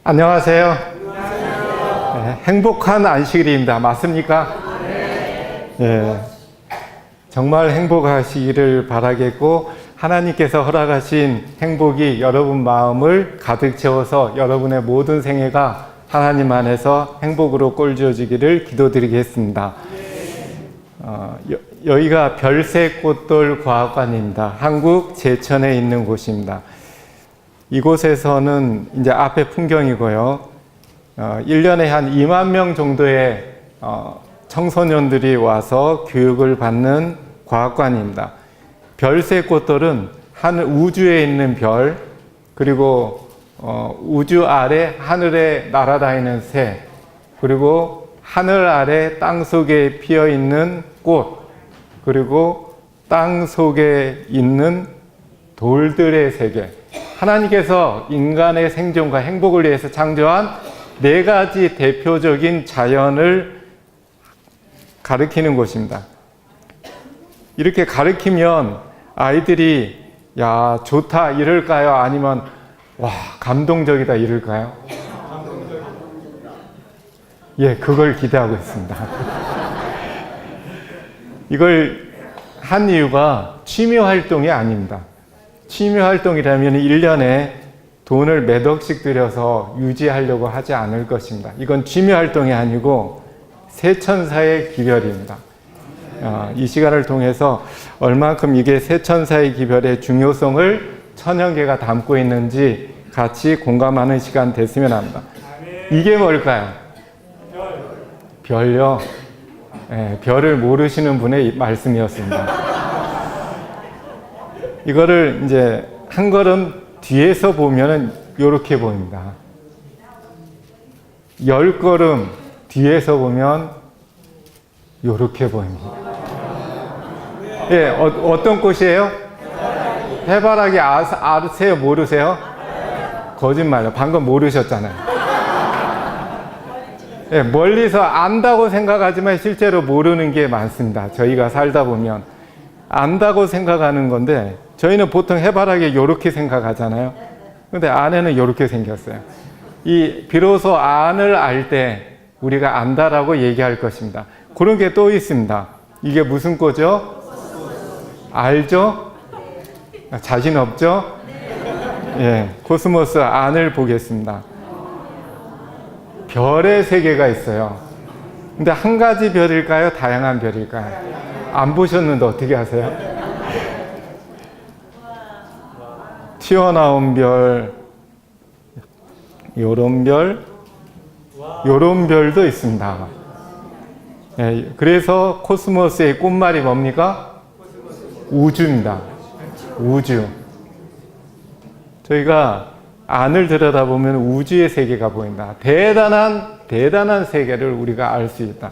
안녕하세요. 네, 행복한 안식일입니다. 맞습니까? 네. 정말 행복하시기를 바라겠고, 하나님께서 허락하신 행복이 여러분 마음을 가득 채워서 여러분의 모든 생애가 하나님 안에서 행복으로 꼴지어지기를 기도드리겠습니다. 여기가 별새꽃돌 과학관입니다. 한국 제천에 있는 곳입니다. 이곳에서는 이제 앞에 풍경이고요. 1년에 한 2만 명 정도의 청소년들이 와서 교육을 받는 과학관입니다. 별새꽃돌은 우주에 있는 별, 그리고 우주 아래 하늘에 날아다니는 새, 그리고 하늘 아래 땅 속에 피어 있는 꽃, 그리고 땅 속에 있는 돌들의 세계. 하나님께서 인간의 생존과 행복을 위해서 창조한 4가지 대표적인 자연을 가리키는 곳입니다. 이렇게 가리키면 아이들이 야, 좋다 이럴까요? 아니면 와, 감동적이다 이럴까요? 예, 그걸 기대하고 있습니다. 이걸 한 이유가 취미 활동이 아닙니다. 취미 활동이라면 1년에 돈을 몇 억씩 들여서 유지하려고 하지 않을 것입니다. 이건 취미 활동이 아니고 새천사의 기별입니다. 이 시간을 통해서 얼만큼 이게 새천사의 기별의 중요성을 천연계가 담고 있는지 같이 공감하는 시간 됐으면 합니다. 이게 뭘까요? 별요? 네, 별을 모르시는 분의 말씀이었습니다. 이거를 이제 한 걸음 뒤에서 보면은 이렇게 보입니다. 10걸음 뒤에서 보면 이렇게 보입니다. 예, 어떤 꽃이에요? 해바라기 아세요? 모르세요? 거짓말요. 방금 모르셨잖아요. 예, 멀리서 안다고 생각하지만 실제로 모르는 게 많습니다. 저희가 살다 보면 안다고 생각하는 건데 저희는 보통 해바라기 이렇게 생각하잖아요. 근데 안에는 이렇게 생겼어요. 비로소 안을 알 때 우리가 안다라고 얘기할 것입니다. 그런 게 또 있습니다. 이게 무슨 꽃이죠? 알죠? 자신 없죠? 예, 코스모스 안을 보겠습니다. 별의 세계가 있어요. 근데 한 가지 별일까요? 다양한 별일까요? 안 보셨는데 어떻게 아세요? 튀어나온 별, 요런 별도 있습니다. 예, 그래서 코스모스의 꽃말이 뭡니까? 우주입니다. 우주. 저희가 안을 들여다보면 우주의 세계가 보인다. 대단한 세계를 우리가 알 수 있다.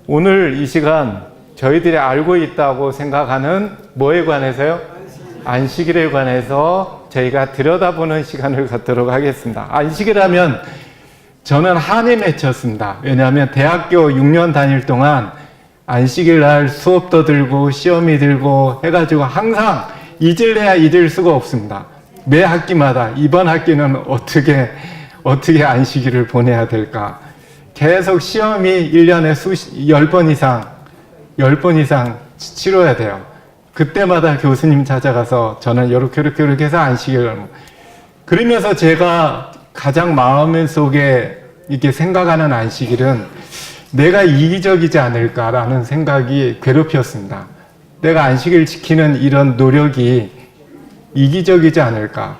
오늘 이 시간 저희들이 알고 있다고 생각하는 뭐에 관해서요? 안식일에 관해서 저희가 들여다보는 시간을 갖도록 하겠습니다. 안식일하면 저는 한이 맺혔습니다. 왜냐하면 대학교 6년 다닐 동안 안식일 날 수업도 들고 시험이 들고 해가지고 항상 잊을래야 잊을 수가 없습니다. 매 학기마다 이번 학기는 어떻게 안식일을 보내야 될까? 계속 시험이 1년에 10번 이상 치러야 돼요. 그때마다 교수님 찾아가서 저는 이렇게 해서 안식일을. 그러면서 제가 가장 마음속에 이렇게 생각하는 안식일은 내가 이기적이지 않을까라는 생각이 괴롭혔습니다. 내가 안식일 지키는 이런 노력이 이기적이지 않을까.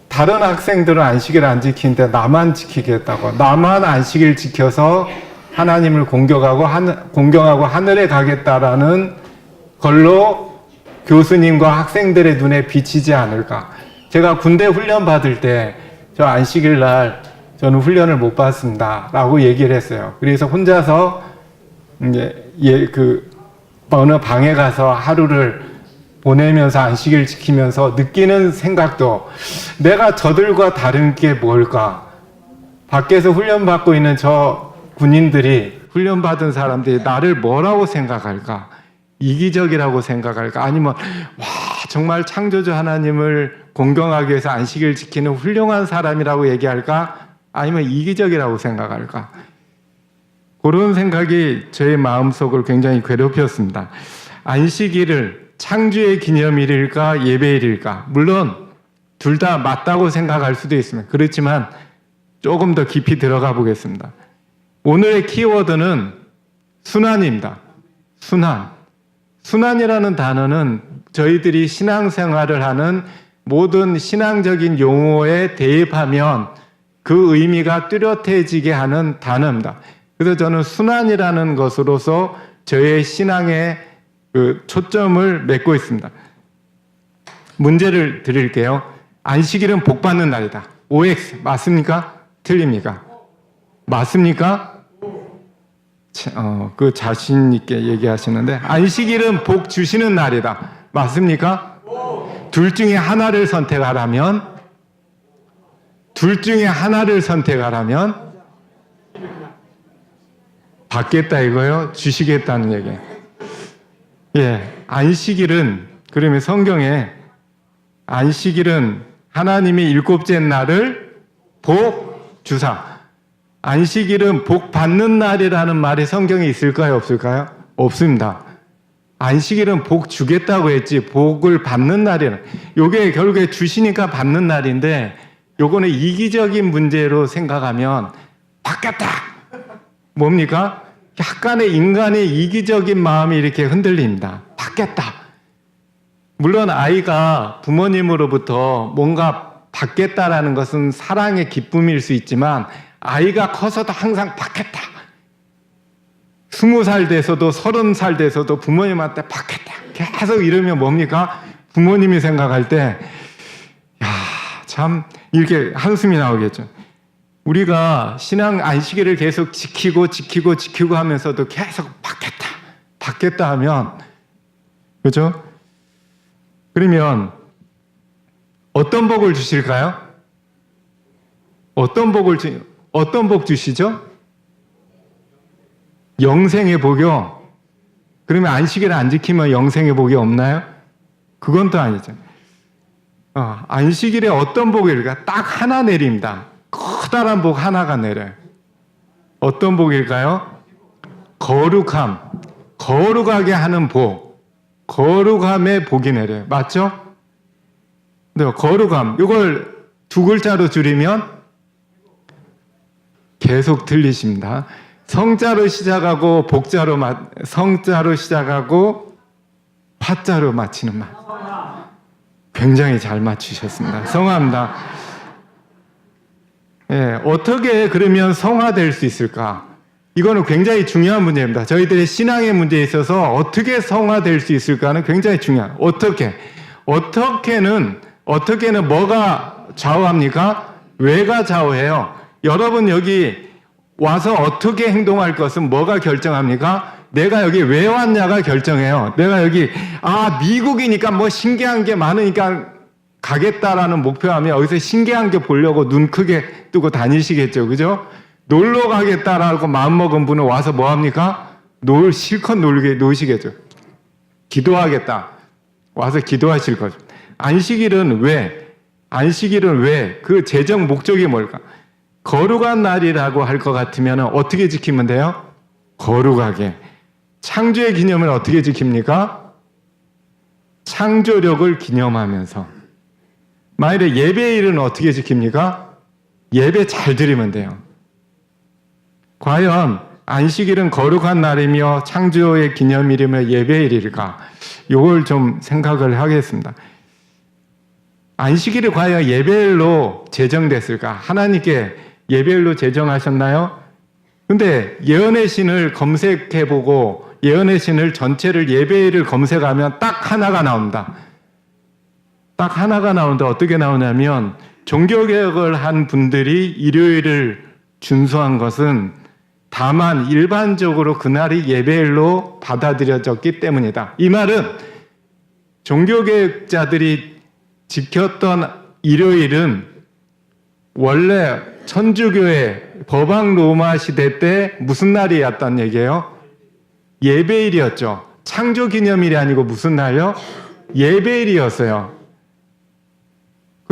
다른 학생들은 안식일 안 지키는데 나만 지키겠다고. 나만 안식일 지켜서 하나님을 공경하고 하늘에 가겠다라는 걸로 교수님과 학생들의 눈에 비치지 않을까. 제가 군대 훈련 받을 때 저 안식일 날 저는 훈련을 못 받습니다 라고 얘기를 했어요. 그래서 혼자서 이제 어느 방에 가서 하루를 보내면서 안식일 지키면서 느끼는 생각도 내가 저들과 다른 게 뭘까? 밖에서 훈련받고 있는 저 군인들이 훈련받은 사람들이 나를 뭐라고 생각할까? 이기적이라고 생각할까? 아니면 와 정말 창조주 하나님을 공경하기 위해서 안식일을 지키는 훌륭한 사람이라고 얘기할까? 아니면 이기적이라고 생각할까? 그런 생각이 저의 마음속을 굉장히 괴롭혔습니다. 안식일을 창조의 기념일일까 예배일일까? 물론 둘 다 맞다고 생각할 수도 있습니다. 그렇지만 조금 더 깊이 들어가 보겠습니다. 오늘의 키워드는 순환입니다. 순환. 순환이라는 단어는 저희들이 신앙생활을 하는 모든 신앙적인 용어에 대입하면 그 의미가 뚜렷해지게 하는 단어입니다. 그래서 저는 순환이라는 것으로서 저의 신앙의 그 초점을 맺고 있습니다. 문제를 드릴게요. 안식일은 복 받는 날이다. OX 맞습니까? 틀립니까? 맞습니까? 그 자신 있게 얘기하시는데 안식일은 복 주시는 날이다. 맞습니까? 둘 중에 하나를 선택하라면 받겠다 이거요? 주시겠다는 얘기. 예, 안식일은 그러면 성경에 안식일은 하나님이 일곱째 날을 복 주사. 안식일은 복 받는 날이라는 말이 성경에 있을까요? 없을까요? 없습니다. 안식일은 복 주겠다고 했지 복을 받는 날이라. 요게 결국에 주시니까 받는 날인데 요거는 이기적인 문제로 생각하면 받겠다. 뭡니까? 약간의 인간의 이기적인 마음이 이렇게 흔들립니다. 받겠다. 물론 아이가 부모님으로부터 뭔가 받겠다라는 것은 사랑의 기쁨일 수 있지만 아이가 커서도 항상 받겠다. 20살 돼서도 30살 돼서도 부모님한테 받겠다. 계속 이러면 뭡니까? 부모님이 생각할 때, 야, 참, 이렇게 한숨이 나오겠죠. 우리가 신앙 안식일을 계속 지키고 하면서도 계속 받겠다 하면, 그죠? 그러면 어떤 복을 주실까요? 어떤 복 주시죠? 영생의 복이요. 그러면 안식일을 안 지키면 영생의 복이 없나요? 그건 또 아니죠. 안식일에 어떤 복일까? 딱 하나 내립니다. 커다란 복 하나가 내려요. 어떤 복일까요? 거룩함. 거룩하게 하는 복. 거룩함의 복이 내려요. 맞죠? 네, 거룩함. 이걸 두 글자로 줄이면 계속 틀리십니다. 성자로 시작하고 성자로 시작하고 화자로 마치는 말. 굉장히 잘 맞추셨습니다. 성화입니다. 예, 어떻게 그러면 성화될 수 있을까? 이거는 굉장히 중요한 문제입니다. 저희들의 신앙의 문제에 있어서 어떻게 성화될 수 있을까는 굉장히 중요한. 어떻게는 뭐가 좌우합니까? 왜가 좌우해요? 여러분 여기 와서 어떻게 행동할 것은 뭐가 결정합니까? 내가 여기 왜 왔냐가 결정해요. 내가 여기 미국이니까 뭐 신기한 게 많으니까 가겠다라는 목표하면 여기서 신기한 게 보려고 눈 크게 뜨고 다니시겠죠. 그죠? 놀러 가겠다라고 마음먹은 분은 와서 뭐 합니까? 실컷 노시겠죠. 기도하겠다. 와서 기도하실 거죠. 안식일은 왜? 그 재정 목적이 뭘까? 거룩한 날이라고 할 것 같으면 어떻게 지키면 돼요? 거룩하게. 창조의 기념을 어떻게 지킵니까? 창조력을 기념하면서. 만일에 예배일은 어떻게 지킵니까? 예배 잘 드리면 돼요. 과연 안식일은 거룩한 날이며 창조의 기념일이며 예배일일까? 이걸 좀 생각을 하겠습니다. 안식일이 과연 예배일로 제정됐을까? 하나님께 예배일로 제정하셨나요? 근데 예언의 신을 검색해보고 예언의 신을 전체를 예배일을 검색하면 딱 하나가 나옵니다. 딱 하나가 나오는데 어떻게 나오냐면 종교개혁을 한 분들이 일요일을 준수한 것은 다만 일반적으로 그날이 예배일로 받아들여졌기 때문이다. 이 말은 종교개혁자들이 지켰던 일요일은 원래 천주교의 법왕 로마 시대 때 무슨 날이었단 얘기예요? 예배일이었죠. 창조 기념일이 아니고 무슨 날요? 예배일이었어요.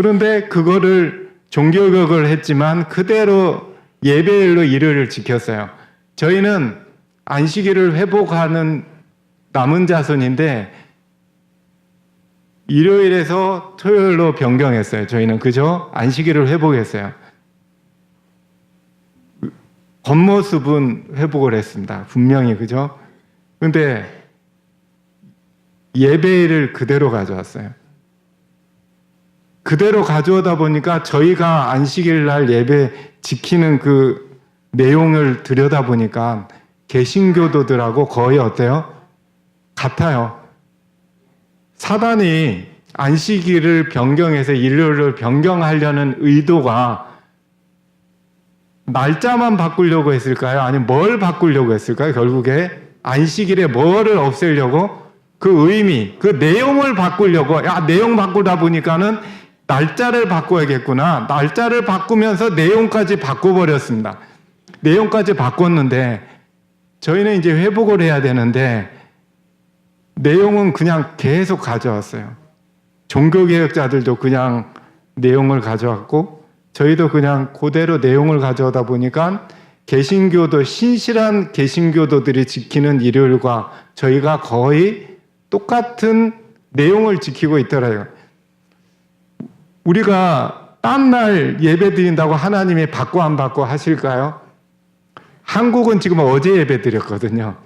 그런데 그거를 종교개혁을 했지만 그대로 예배일로 일요일을 지켰어요. 저희는 안식일을 회복하는 남은 자손인데 일요일에서 토요일로 변경했어요. 저희는 그죠? 안식일을 회복했어요. 겉모습은 회복을 했습니다. 분명히 그죠? 근데 예배일을 그대로 가져왔어요. 그대로 가져오다 보니까 저희가 안식일 날 예배 지키는 그 내용을 들여다보니까 개신교도들하고 거의 어때요? 같아요. 사단이 안식일을 변경해서 일요일을 변경하려는 의도가 날짜만 바꾸려고 했을까요? 아니면 뭘 바꾸려고 했을까요? 결국에 안식일에 뭐를 없애려고? 그 의미, 그 내용을 바꾸려고. 야, 내용 바꾸다 보니까는 날짜를 바꿔야겠구나. 날짜를 바꾸면서 내용까지 바꿔버렸습니다. 내용까지 바꿨는데 저희는 이제 회복을 해야 되는데 내용은 그냥 계속 가져왔어요. 종교개혁자들도 그냥 내용을 가져왔고 저희도 그냥 그대로 내용을 가져오다 보니까 개신교도 신실한 개신교도들이 지키는 일요일과 저희가 거의 똑같은 내용을 지키고 있더라고요. 우리가 딴 날 예배 드린다고 하나님이 바꿔 안 바꿔 하실까요? 한국은 지금 어제 예배 드렸거든요.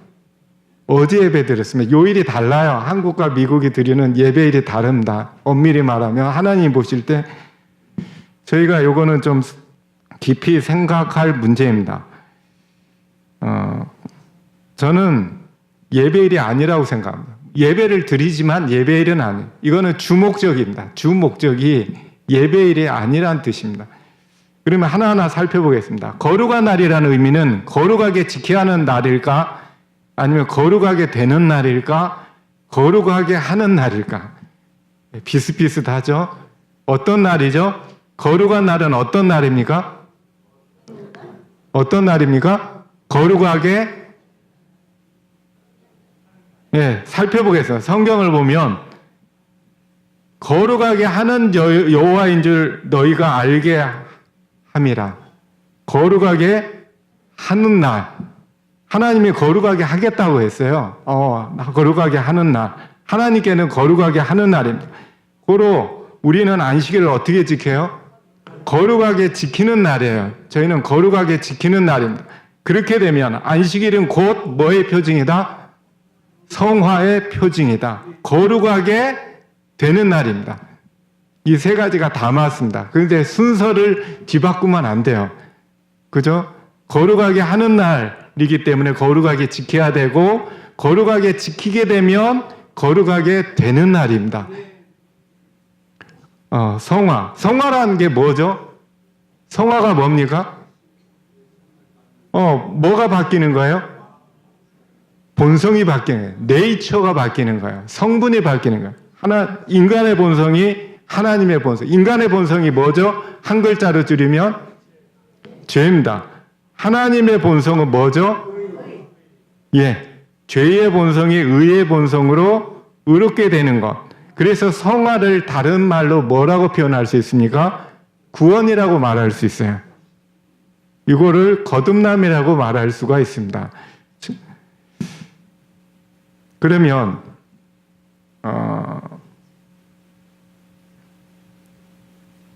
어제 예배 드렸으면 요일이 달라요. 한국과 미국이 드리는 예배일이 다릅니다. 엄밀히 말하면 하나님 보실 때 저희가 요거는 좀 깊이 생각할 문제입니다. 저는 예배일이 아니라고 생각합니다. 예배를 드리지만 예배일은 아니에요. 이거는 주목적입니다. 주목적이 예배일이 아니란 뜻입니다. 그러면 하나하나 살펴보겠습니다. 거룩한 날이라는 의미는 거룩하게 지켜야 하는 날일까? 아니면 거룩하게 되는 날일까? 거룩하게 하는 날일까? 비슷비슷하죠? 어떤 날이죠? 거룩한 날은 어떤 날입니까? 어떤 날입니까? 거룩하게 살펴보겠습니다. 성경을 보면 거룩하게 하는 여호와인 줄 너희가 알게 함이라. 거룩하게 하는 날. 하나님이 거룩하게 하겠다고 했어요. 거룩하게 하는 날. 하나님께는 거룩하게 하는 날입니다. 고로 우리는 안식일을 어떻게 지켜요? 거룩하게 지키는 날이에요. 저희는 거룩하게 지키는 날입니다. 그렇게 되면 안식일은 곧 뭐의 표징이다? 성화의 표징이다. 거룩하게 되는 날입니다. 이 세 가지가 다 맞습니다. 그런데 순서를 뒤바꾸면 안 돼요. 그죠? 거룩하게 하는 날이기 때문에 거룩하게 지켜야 되고 거룩하게 지키게 되면 거룩하게 되는 날입니다. 성화. 성화라는 게 뭐죠? 성화가 뭡니까? 뭐가 바뀌는 거예요? 본성이 바뀌는 거예요. 네이처가 바뀌는 거예요. 성분이 바뀌는 거예요. 인간의 본성이 하나님의 본성. 인간의 본성이 뭐죠? 한 글자로 줄이면 죄입니다. 하나님의 본성은 뭐죠? 죄의 본성이 의의 본성으로 의롭게 되는 것. 그래서 성화를 다른 말로 뭐라고 표현할 수 있습니까? 구원이라고 말할 수 있어요. 이거를 거듭남이라고 말할 수가 있습니다. 그러면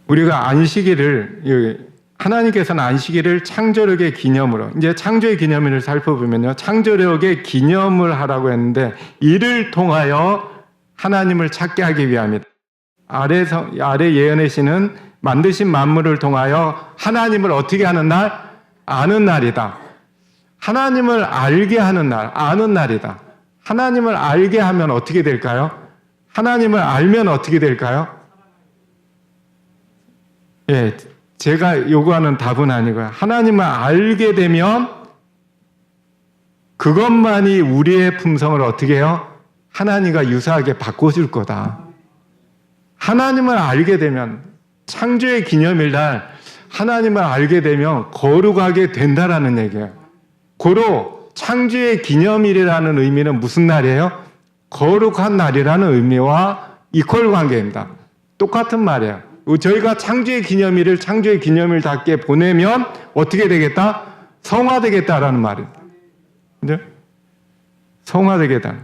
우리가 안식일을 하나님께서는 안식일을 창조력의 기념으로 이제 창조의 기념일을 살펴보면요. 창조력의 기념을 하라고 했는데 이를 통하여 하나님을 찾게 하기 위함이다. 아래 예언의 시는 만드신 만물을 통하여 하나님을 어떻게 하는 날? 아는 날이다. 하나님을 알게 하는 날, 아는 날이다. 하나님을 알게 하면 어떻게 될까요? 하나님을 알면 어떻게 될까요? 제가 요구하는 답은 아니고요. 하나님을 알게 되면 그것만이 우리의 품성을 어떻게 해요? 하나님과 유사하게 바꿔줄 거다. 하나님을 알게 되면 창조의 기념일 날 하나님을 알게 되면 거룩하게 된다라는 얘기예요. 고로 창조의 기념일이라는 의미는 무슨 날이에요? 거룩한 날이라는 의미와 이퀄 관계입니다. 똑같은 말이에요. 저희가 창조의 기념일답게 보내면 어떻게 되겠다? 성화되겠다라는 말입니다. 그죠? 성화되겠다.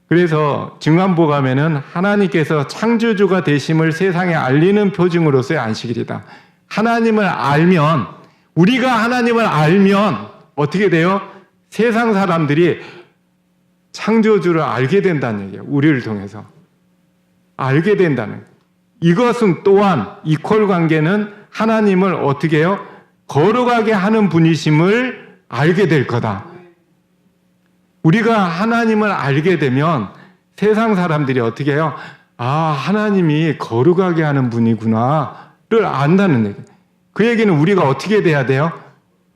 그래서 증안복음에는 하나님께서 창조주가 되심을 세상에 알리는 표징으로서의 안식일이다. 하나님을 알면, 우리가 하나님을 알면 어떻게 돼요? 세상 사람들이 창조주를 알게 된다는 얘기예요. 우리를 통해서. 알게 된다는. 이것은 또한 이퀄 관계는 하나님을 어떻게 해요? 거룩하게 하는 분이심을 알게 될 거다. 우리가 하나님을 알게 되면 세상 사람들이 어떻게 해요? 아, 하나님이 거룩하게 하는 분이구나를 안다는 얘기. 그 얘기는 우리가 어떻게 돼야 돼요?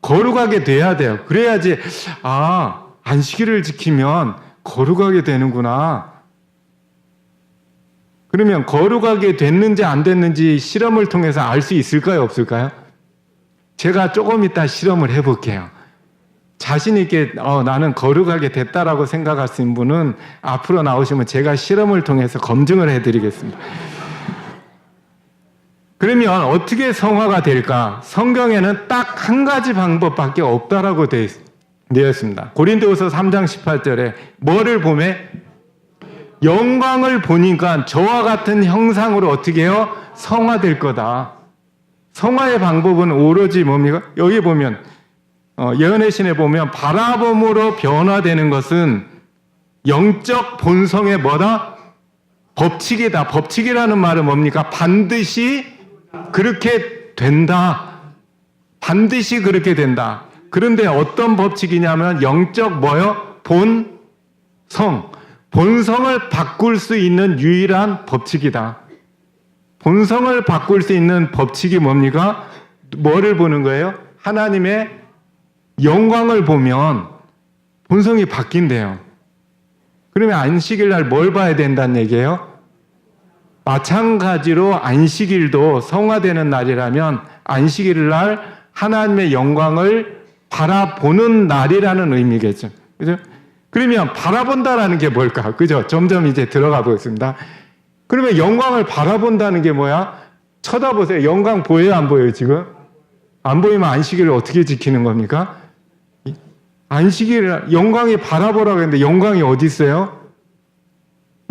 거룩하게 돼야 돼요. 그래야지, 아, 안식일을 지키면 거룩하게 되는구나. 그러면 거룩하게 됐는지 안 됐는지 실험을 통해서 알 수 있을까요? 없을까요? 제가 조금 이따 실험을 해볼게요. 자신 있게 나는 거룩하게 됐다라고 생각하시는 분은 앞으로 나오시면 제가 실험을 통해서 검증을 해드리겠습니다. 그러면 어떻게 성화가 될까? 성경에는 딱 한 가지 방법밖에 없다라고 되어 있습니다. 고린도후서 3장 18절에 뭐를 보매? 영광을 보니까 저와 같은 형상으로 어떻게 해요? 성화될 거다. 성화의 방법은 오로지 뭡니까? 여기 보면 예언의 신에 보면 바라봄으로 변화되는 것은 영적 본성의 뭐다? 법칙이다. 법칙이라는 말은 뭡니까? 반드시 그렇게 된다. 반드시 그렇게 된다. 그런데 어떤 법칙이냐면 영적 뭐요? 본성. 본성을 바꿀 수 있는 유일한 법칙이다. 본성을 바꿀 수 있는 법칙이 뭡니까? 뭐를 보는 거예요? 하나님의 영광을 보면 본성이 바뀐대요. 그러면 안식일 날 뭘 봐야 된다는 얘기예요? 마찬가지로 안식일도 성화되는 날이라면 안식일 날 하나님의 영광을 바라보는 날이라는 의미겠죠. 그죠? 그러면 바라본다라는 게 뭘까? 그죠? 점점 이제 들어가 보겠습니다. 그러면 영광을 바라본다는 게 뭐야? 쳐다보세요. 영광 보여요? 안 보여요? 지금? 안 보이면 안식일을 어떻게 지키는 겁니까? 안식일, 영광이 바라보라고 했는데 영광이 어디 있어요?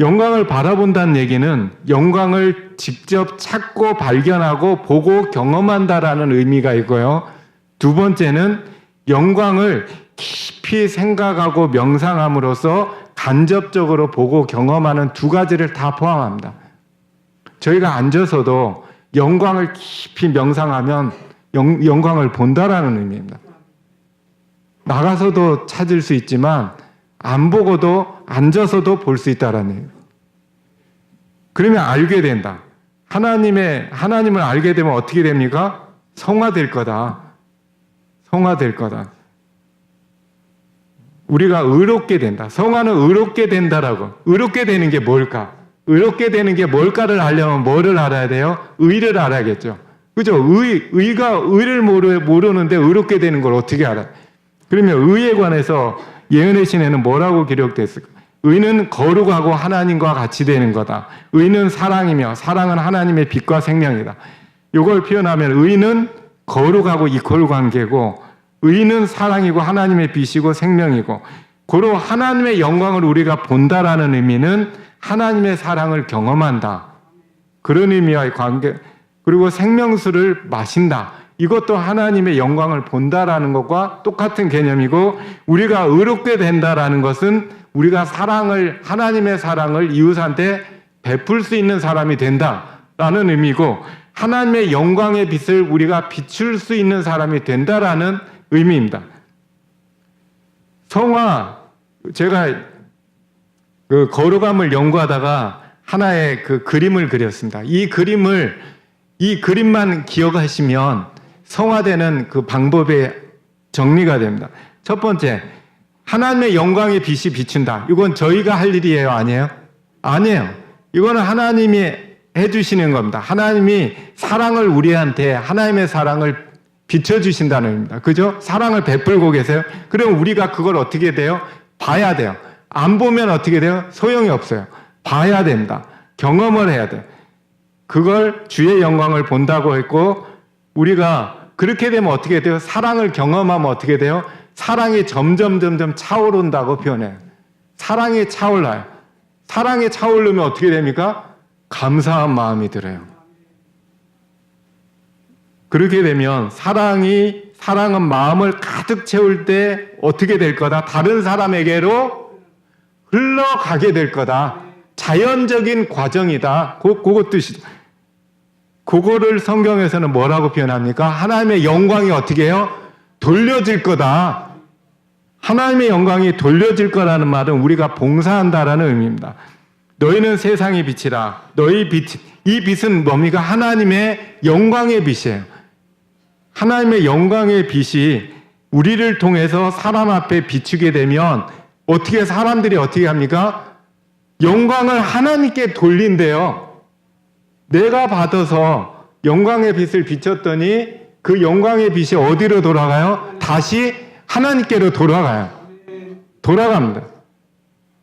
영광을 바라본다는 얘기는 영광을 직접 찾고 발견하고 보고 경험한다라는 의미가 있고요. 두 번째는 영광을 깊이 생각하고 명상함으로써 간접적으로 보고 경험하는 두 가지를 다 포함합니다. 저희가 앉아서도 영광을 깊이 명상하면 영광을 본다라는 의미입니다. 나가서도 찾을 수 있지만 안 보고도 앉아서도 볼 수 있다라는 얘기예요. 그러면 알게 된다. 하나님을 알게 되면 어떻게 됩니까? 성화될 거다. 성화될 거다. 우리가 의롭게 된다. 성화는 의롭게 된다라고. 의롭게 되는 게 뭘까? 의롭게 되는 게 뭘까를 알려면 뭐를 알아야 돼요? 의를 알아야겠죠. 그죠? 의가 의를 모르는데 의롭게 되는 걸 어떻게 알아요? 그러면 의에 관해서 예언의 신에는 뭐라고 기록됐을까? 의는 거룩하고 하나님과 같이 되는 거다. 의는 사랑이며 사랑은 하나님의 빛과 생명이다. 이걸 표현하면 의는 거룩하고 이퀄 관계고 의는 사랑이고 하나님의 빛이고 생명이고 고로 하나님의 영광을 우리가 본다라는 의미는 하나님의 사랑을 경험한다. 그런 의미와의 관계. 그리고 생명수를 마신다. 이것도 하나님의 영광을 본다라는 것과 똑같은 개념이고 우리가 의롭게 된다라는 것은 우리가 하나님의 사랑을 이웃한테 베풀 수 있는 사람이 된다라는 의미고 하나님의 영광의 빛을 우리가 비출 수 있는 사람이 된다라는 의미입니다. 성화, 제가 그 거룩함을 연구하다가 하나의 그 그림을 그렸습니다. 이 그림만 기억하시면 성화되는 그 방법의 정리가 됩니다. 첫 번째, 하나님의 영광의 빛이 비춘다. 이건 저희가 할 일이에요? 아니에요? 아니에요. 이거는 하나님이 해주시는 겁니다. 하나님이 사랑을 우리한테 하나님의 사랑을 비춰주신다는 의미입니다. 그죠? 사랑을 베풀고 계세요. 그럼 우리가 그걸 어떻게 돼요? 봐야 돼요. 안 보면 어떻게 돼요? 소용이 없어요. 봐야 됩니다. 경험을 해야 돼요. 그걸 주의 영광을 본다고 했고, 우리가 그렇게 되면 어떻게 돼요? 사랑을 경험하면 어떻게 돼요? 사랑이 점점 차오른다고 표현해요. 사랑이 차올라요. 사랑이 차오르면 어떻게 됩니까? 감사한 마음이 들어요. 그렇게 되면 사랑은 마음을 가득 채울 때 어떻게 될 거다? 다른 사람에게로 흘러가게 될 거다. 자연적인 과정이다. 그것 뜻이죠. 그거를 성경에서는 뭐라고 표현합니까? 하나님의 영광이 어떻게 해요? 돌려질 거다. 하나님의 영광이 돌려질 거라는 말은 우리가 봉사한다라는 의미입니다. 너희는 세상의 빛이라. 이 빛은 뭡니까? 하나님의 영광의 빛이에요. 하나님의 영광의 빛이 우리를 통해서 사람 앞에 비추게 되면 사람들이 어떻게 합니까? 영광을 하나님께 돌린대요. 내가 받아서 영광의 빛을 비췄더니 그 영광의 빛이 어디로 돌아가요? 다시 하나님께로 돌아갑니다.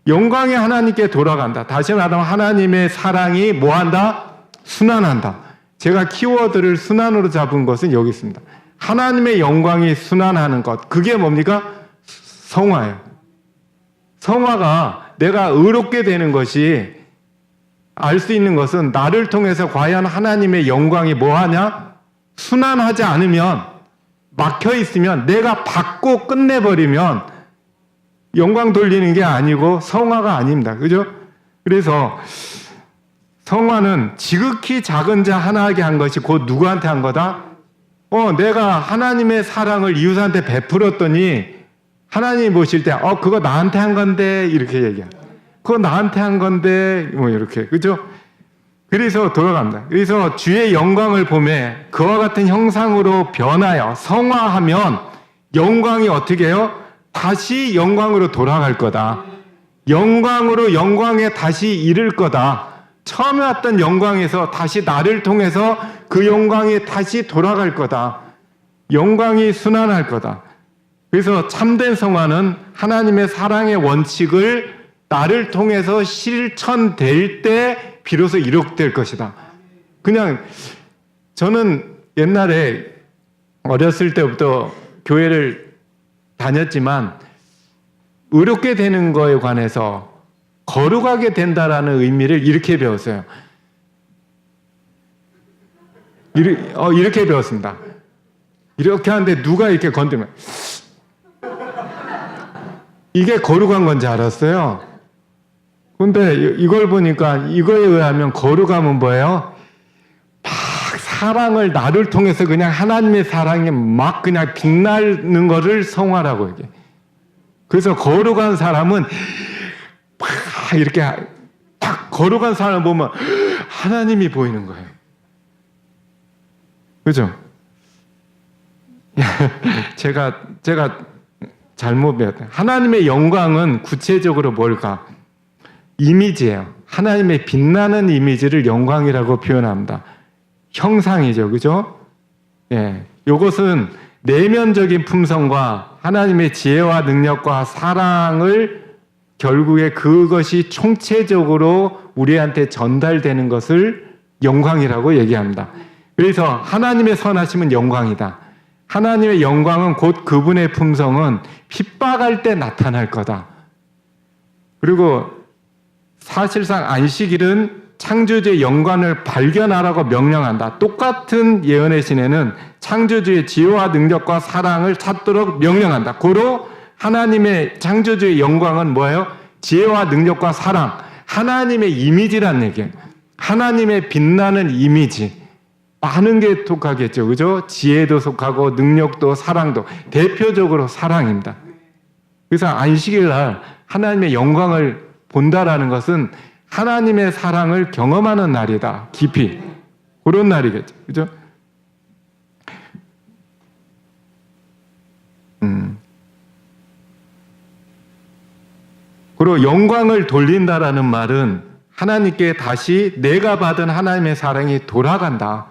영광이 하나님께 돌아간다. 다시 말하면 하나님의 사랑이 뭐한다? 순환한다. 제가 키워드를 순환으로 잡은 것은 여기 있습니다. 하나님의 영광이 순환하는 것. 그게 뭡니까? 성화예요. 성화가 내가 의롭게 되는 것이 알 수 있는 것은 나를 통해서 과연 하나님의 영광이 뭐하냐? 순환하지 않으면, 막혀 있으면, 내가 받고 끝내버리면 영광 돌리는 게 아니고 성화가 아닙니다. 그죠? 그래서 성화는 지극히 작은 자 하나에게 한 것이 곧 누구한테 한 거다? 내가 하나님의 사랑을 이웃한테 베풀었더니 하나님이 보실 때 그거 나한테 한 건데 이렇게 얘기합니다. 그거 나한테 한 건데 이렇게. 그죠? 그래서 돌아갑니다. 그래서 주의 영광을 보매 그와 같은 형상으로 변하여 성화하면 영광이 어떻게 해요? 다시 영광으로 돌아갈 거다. 영광에 다시 이를 거다. 처음에 왔던 영광에서 다시 나를 통해서 그 영광이 다시 돌아갈 거다. 영광이 순환할 거다. 그래서 참된 성화는 하나님의 사랑의 원칙을 나를 통해서 실천될 때 비로소 이룩될 것이다. 그냥 저는 옛날에 어렸을 때부터 교회를 다녔지만 의롭게 되는 거에 관해서 거룩하게 된다라는 의미를 이렇게 배웠어요. 이렇게 배웠습니다. 이렇게 하는데 누가 이렇게 건드면 이게 거룩한 건지 알았어요. 근데 이걸 보니까 이거에 의하면 거룩함은 뭐예요? 막 사랑을 나를 통해서 그냥 하나님의 사랑이 막 그냥 빛나는 거를 성화라고 얘기해. 그래서 거룩한 사람은 막 이렇게 딱 거룩한 사람을 보면 하나님이 보이는 거예요. 그죠? 제가 잘못 배웠다. 하나님의 영광은 구체적으로 뭘까? 이미지예요. 하나님의 빛나는 이미지를 영광이라고 표현합니다. 형상이죠. 그죠? 예. 요것은 내면적인 품성과 하나님의 지혜와 능력과 사랑을 결국에 그것이 총체적으로 우리한테 전달되는 것을 영광이라고 얘기합니다. 그래서 하나님의 선하심은 영광이다. 하나님의 영광은 곧 그분의 품성은 핍박할 때 나타날 거다. 그리고 사실상 안식일은 창조주의 영광을 발견하라고 명령한다. 똑같은 예언의 시내는 창조주의 지혜와 능력과 사랑을 찾도록 명령한다. 고로 하나님의 창조주의 영광은 뭐예요? 지혜와 능력과 사랑, 하나님의 이미지란 얘기예요. 하나님의 빛나는 이미지. 많은 게 속하겠죠. 그죠? 지혜도 속하고 능력도 사랑도. 대표적으로 사랑입니다. 그래서 안식일 날 하나님의 영광을 본다라는 것은 하나님의 사랑을 경험하는 날이다. 깊이. 그런 날이겠죠. 그죠? 그리고 영광을 돌린다라는 말은 하나님께 다시 내가 받은 하나님의 사랑이 돌아간다.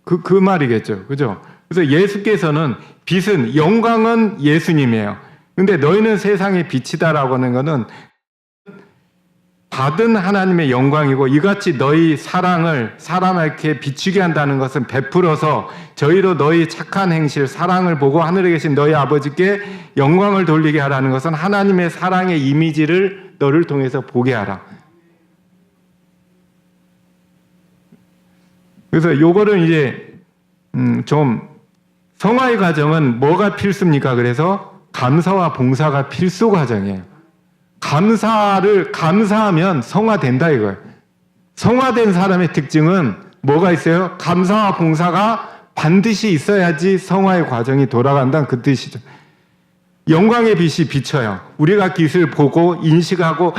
그 말이겠죠. 그죠? 그래서 예수께서는 빛은, 영광은 예수님이에요. 근데 너희는 세상의 빛이다라고 하는 것은 받은 하나님의 영광이고 이같이 너희 사랑을 사람에게 비추게 한다는 것은 베풀어서 저희로 너희 착한 행실 사랑을 보고 하늘에 계신 너희 아버지께 영광을 돌리게 하라는 것은 하나님의 사랑의 이미지를 너를 통해서 보게 하라. 그래서 요거를 이제 좀 성화의 과정은 뭐가 필수입니까? 그래서 감사와 봉사가 필수 과정이에요. 감사하면 성화된다 이거예요. 성화된 사람의 특징은 뭐가 있어요? 감사와 봉사가 반드시 있어야지 성화의 과정이 돌아간다는 그 뜻이죠. 영광의 빛이 비쳐요. 우리가 빛을 보고 인식하고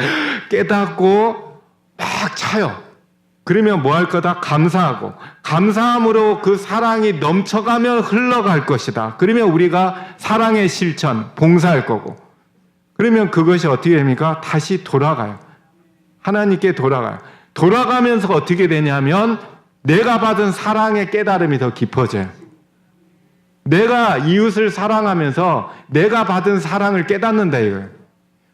깨닫고 막 차요. 그러면 뭐 할 거다? 감사하고. 감사함으로 그 사랑이 넘쳐가며 흘러갈 것이다. 그러면 우리가 사랑의 실천, 봉사할 거고. 그러면 그것이 어떻게 됩니까? 다시 돌아가요. 하나님께 돌아가요. 돌아가면서 어떻게 되냐면 내가 받은 사랑의 깨달음이 더 깊어져요. 내가 이웃을 사랑하면서 내가 받은 사랑을 깨닫는다 이거예요.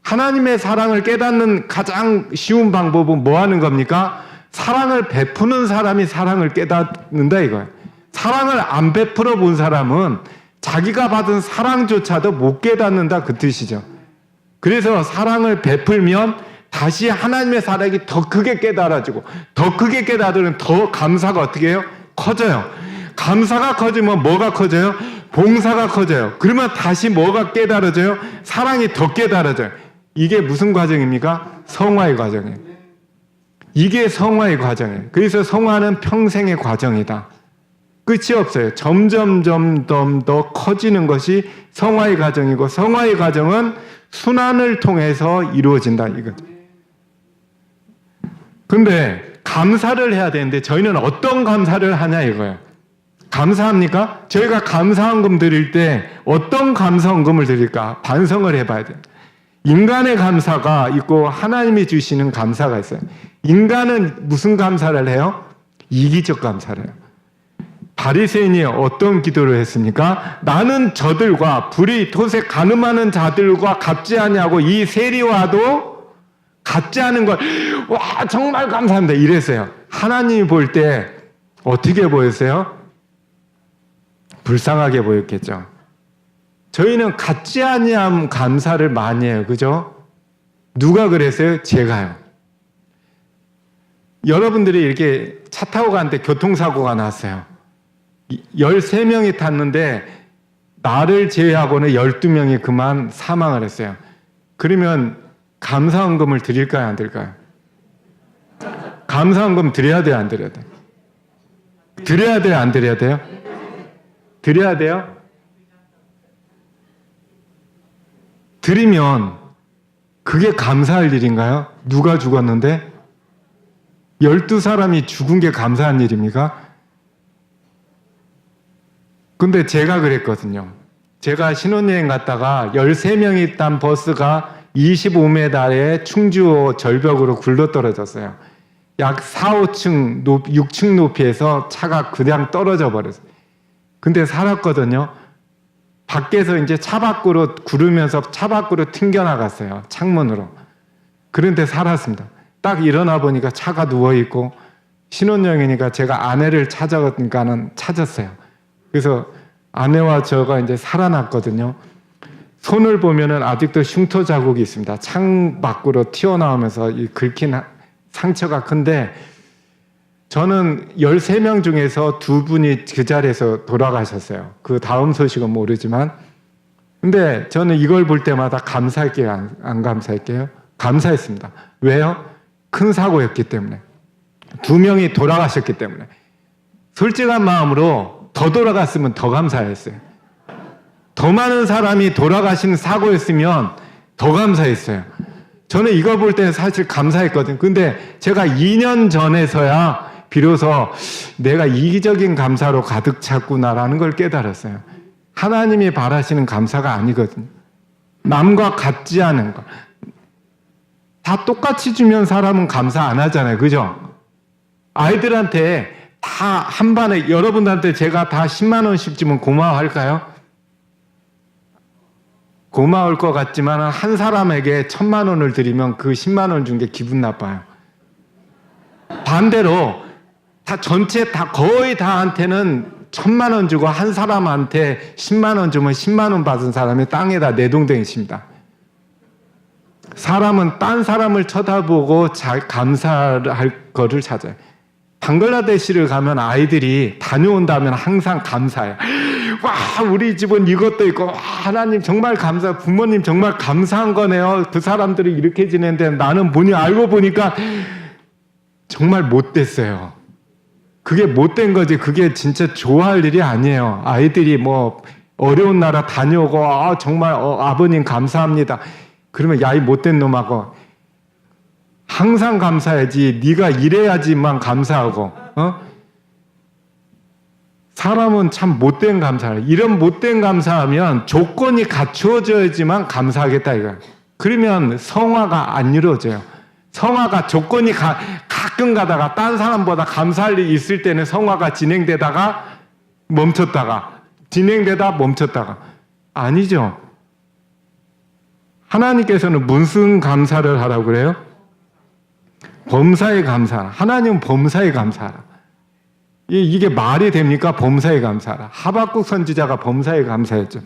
하나님의 사랑을 깨닫는 가장 쉬운 방법은 뭐 하는 겁니까? 사랑을 베푸는 사람이 사랑을 깨닫는다 이거예요. 사랑을 안 베풀어 본 사람은 자기가 받은 사랑조차도 못 깨닫는다 그 뜻이죠. 그래서 사랑을 베풀면 다시 하나님의 사랑이 더 크게 깨달아지고 더 크게 깨달으면 더 감사가 어떻게 해요? 커져요. 감사가 커지면 뭐가 커져요? 봉사가 커져요. 그러면 다시 뭐가 깨달아져요? 사랑이 더 깨달아져요. 이게 무슨 과정입니까? 성화의 과정이에요. 이게 성화의 과정이에요. 그래서 성화는 평생의 과정이다. 끝이 없어요. 점점 더 커지는 것이 성화의 과정이고 성화의 과정은 순환을 통해서 이루어진다 이거. 근데 감사를 해야 되는데 저희는 어떤 감사를 하냐 이거예요. 감사합니까? 저희가 감사헌금 드릴 때 어떤 감사헌금을 드릴까? 반성을 해봐야 돼요. 인간의 감사가 있고 하나님이 주시는 감사가 있어요. 인간은 무슨 감사를 해요? 이기적 감사를 해요. 바리새인이 어떤 기도를 했습니까? 나는 저들과 불의, 토색, 간음하는 자들과 같지 아니하고 이 세리와도 같지 않은 걸 와 정말 감사합니다 이랬어요. 하나님이 볼 때 어떻게 보였어요? 불쌍하게 보였겠죠. 저희는 같지 아니함 감사를 많이 해요. 그죠? 누가 그랬어요? 제가요. 여러분들이 이렇게 차 타고 가는데 교통사고가 났어요. 13명이 탔는데 나를 제외하고는 12명이 그만 사망을 했어요. 그러면 감사헌금을 드릴까요? 안 드릴까요? 감사헌금 드려야 돼요? 안 드려야 돼요? 드려야 돼요? 안 드려야 돼요? 드려야 돼요? 드리면 그게 감사할 일인가요? 누가 죽었는데? 12사람이 죽은 게 감사한 일입니까? 근데 제가 그랬거든요. 제가 신혼여행 갔다가 13명이 딴 버스가 25m의 충주 절벽으로 굴러떨어졌어요. 약 4, 5층, 6층 높이에서 차가 그냥 떨어져 버렸어요. 근데 살았거든요. 밖에서 이제 차 밖으로 구르면서 차 밖으로 튕겨나갔어요. 창문으로. 그런데 살았습니다. 딱 일어나 보니까 차가 누워있고 신혼여행이니까 제가 아내를 찾아가니까는 찾았어요. 그래서 아내와 저가 이제 살아났거든요. 손을 보면은 아직도 흉터 자국이 있습니다. 창 밖으로 튀어나오면서 이 긁힌 상처가 큰데 저는 13명 중에서 2분이 그 자리에서 돌아가셨어요. 그 다음 소식은 모르지만. 근데 저는 이걸 볼 때마다 감사할게요. 안 감사할게요? 감사했습니다. 왜요? 큰 사고였기 때문에. 2명이 돌아가셨기 때문에. 솔직한 마음으로 더 돌아갔으면 더 감사했어요. 더 많은 사람이 돌아가신 사고였으면 더 감사했어요. 저는 이거 볼 때는 사실 감사했거든요. 근데 제가 2년 전에서야 비로소 내가 이기적인 감사로 가득 찼구나라는 걸 깨달았어요. 하나님이 바라시는 감사가 아니거든요. 남과 같지 않은 것. 다 똑같이 주면 사람은 감사 안 하잖아요. 그죠? 아이들한테 다 한 반에 여러분들한테 제가 다 10만 원씩 주면 고마워할까요? 고마울 것 같지만 한 사람에게 1,000,000원을 드리면 그 10만 원 준 게 기분 나빠요. 반대로 다 전체 다 거의 다한테는 1,000,000원 주고 한 사람한테 10만 원 주면 10만 원 받은 사람이 땅에다 내동댕이십니다. 사람은 딴 사람을 쳐다보고 감사할 거를 찾아요. 방글라데시를 가면 아이들이 다녀온다면 항상 감사해요. 와, 우리 집은 이것도 있고, 와, 하나님 정말 감사, 부모님 정말 감사한 거네요. 그 사람들이 이렇게 지내는데 나는 뭐니 알고 보니까 정말 못됐어요. 그게 못된 거지. 그게 진짜 좋아할 일이 아니에요. 아이들이 뭐 어려운 나라 다녀오고, 아, 정말 아버님 감사합니다. 그러면 야, 이 못된 놈하고 항상 감사해야지. 네가 이래야지만 감사하고. 사람은 참 못된 감사를. 이런 못된 감사하면 조건이 갖추어져야지만 감사하겠다 이거야. 그러면 성화가 안 이루어져요. 성화가 조건이 가끔 가다가 딴 사람보다 감사할 일이 있을 때는 성화가 진행되다가 멈췄다가 진행되다 멈췄다가 아니죠. 하나님께서는 무슨 감사를 하라고 그래요? 범사에 감사하라. 하나님은 범사에 감사하라. 이게 말이 됩니까? 범사에 감사하라. 하박국 선지자가 범사에 감사했죠.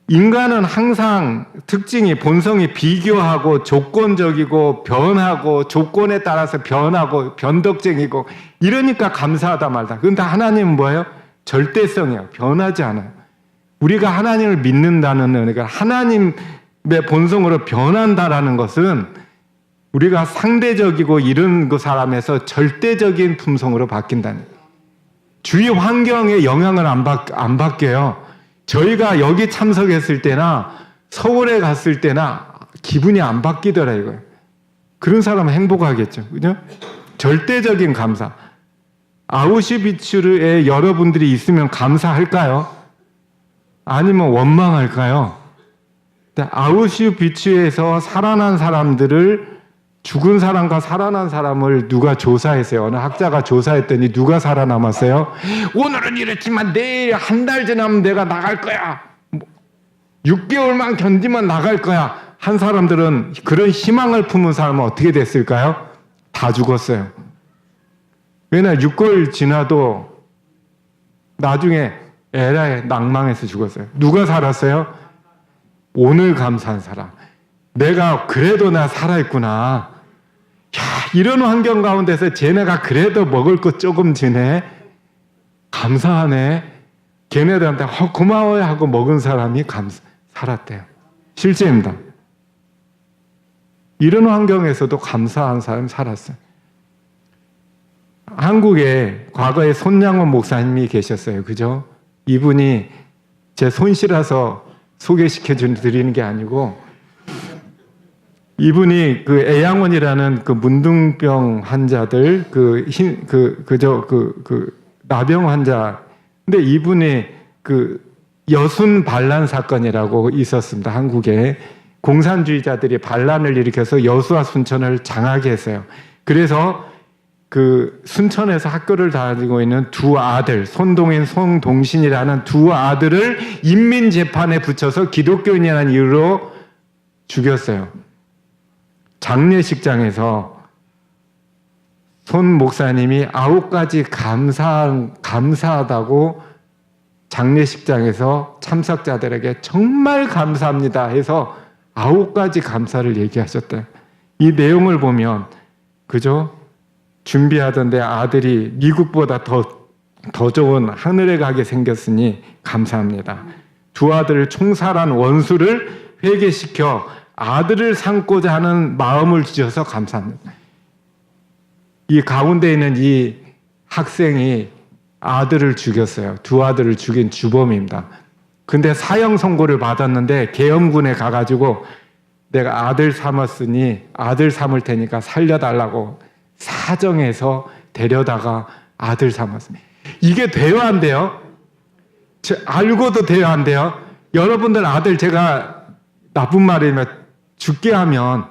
인간은 항상 특징이 본성이 비교하고 조건적이고 변하고 조건에 따라서 변하고 변덕쟁이고 이러니까 감사하다 말다. 그런데 하나님은 뭐예요? 절대성이에요. 변하지 않아요. 우리가 하나님을 믿는다는 의미가 하나님의 본성으로 변한다라는 것은 우리가 상대적이고 이런 그 사람에서 절대적인 품성으로 바뀐다는 주위 환경에 영향을 안 받게요. 저희가 여기 참석했을 때나 서울에 갔을 때나 기분이 안 바뀌더라 이거예요. 그런 사람은 행복하겠죠. 그죠? 절대적인 감사. 아우슈비츠에 여러분들이 있으면 감사할까요? 아니면 원망할까요? 아우슈비츠에서 살아난 사람들을 죽은 사람과 살아난 사람을 누가 조사했어요. 어느 학자가 조사했더니 누가 살아남았어요? 오늘은 이랬지만 내일 한 달 지나면 내가 나갈 거야. 6개월만 견디면 나갈 거야. 한 사람들은 그런 희망을 품은 사람은 어떻게 됐을까요? 다 죽었어요. 왜냐 6개월 지나도 나중에 에라이 낭망해서 죽었어요. 누가 살았어요? 오늘 감사한 사람. 내가 그래도 나 살아있구나. 야, 이런 환경 가운데서 쟤네가 그래도 먹을 것 조금 지네. 감사하네. 걔네들한테 고마워요 하고 먹은 사람이 살았대요. 실제입니다. 이런 환경에서도 감사한 사람이 살았어요. 한국에 과거에 손양원 목사님이 계셨어요. 그죠? 이분이 제 손실라서 소개시켜 드리는 게 아니고 이분이 그 애양원이라는 그 문둥병 환자들 나병 환자. 근데 이분이 그 여순 반란 사건이라고 있었습니다. 한국에 공산주의자들이 반란을 일으켜서 여수와 순천을 장악해 했어요. 그래서 그 순천에서 학교를 다니고 있는 두 아들, 손동인, 손동신이라는 두 아들을 인민재판에 붙여서 기독교인이라는 이유로 죽였어요. 장례식장에서 손 목사님이 9가지 감사하다고 장례식장에서 참석자들에게 정말 감사합니다 해서 9가지 감사를 얘기하셨대요. 이 내용을 보면 그죠? 준비하던데 아들이 미국보다 더 좋은 하늘에 가게 생겼으니 감사합니다. 두 아들을 총살한 원수를 회개시켜 아들을 삼고자 하는 마음을 주셔서 감사합니다. 이 가운데 있는 이 학생이 아들을 죽였어요. 두 아들을 죽인 주범입니다. 근데 사형 선고를 받았는데 계엄군에 가가지고 내가 아들 삼았으니 아들 삼을 테니까 살려달라고 사정해서 데려다가 아들 삼았어요. 이게 돼요, 안 돼요? 알고도 돼요, 안 돼요? 여러분들 아들 제가 나쁜 말이면 죽게 하면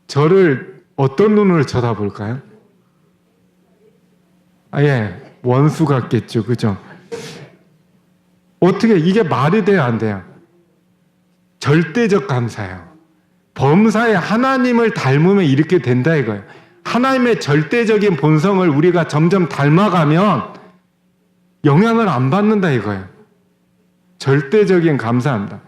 저를 어떤 눈으로 쳐다볼까요? 예, 원수 같겠죠, 그죠? 어떻게 이게 말이 돼요, 안 돼요? 절대적 감사예요. 범사에 하나님을 닮으면 이렇게 된다 이거예요. 하나님의 절대적인 본성을 우리가 점점 닮아가면 영향을 안 받는다 이거예요. 절대적인 감사합니다.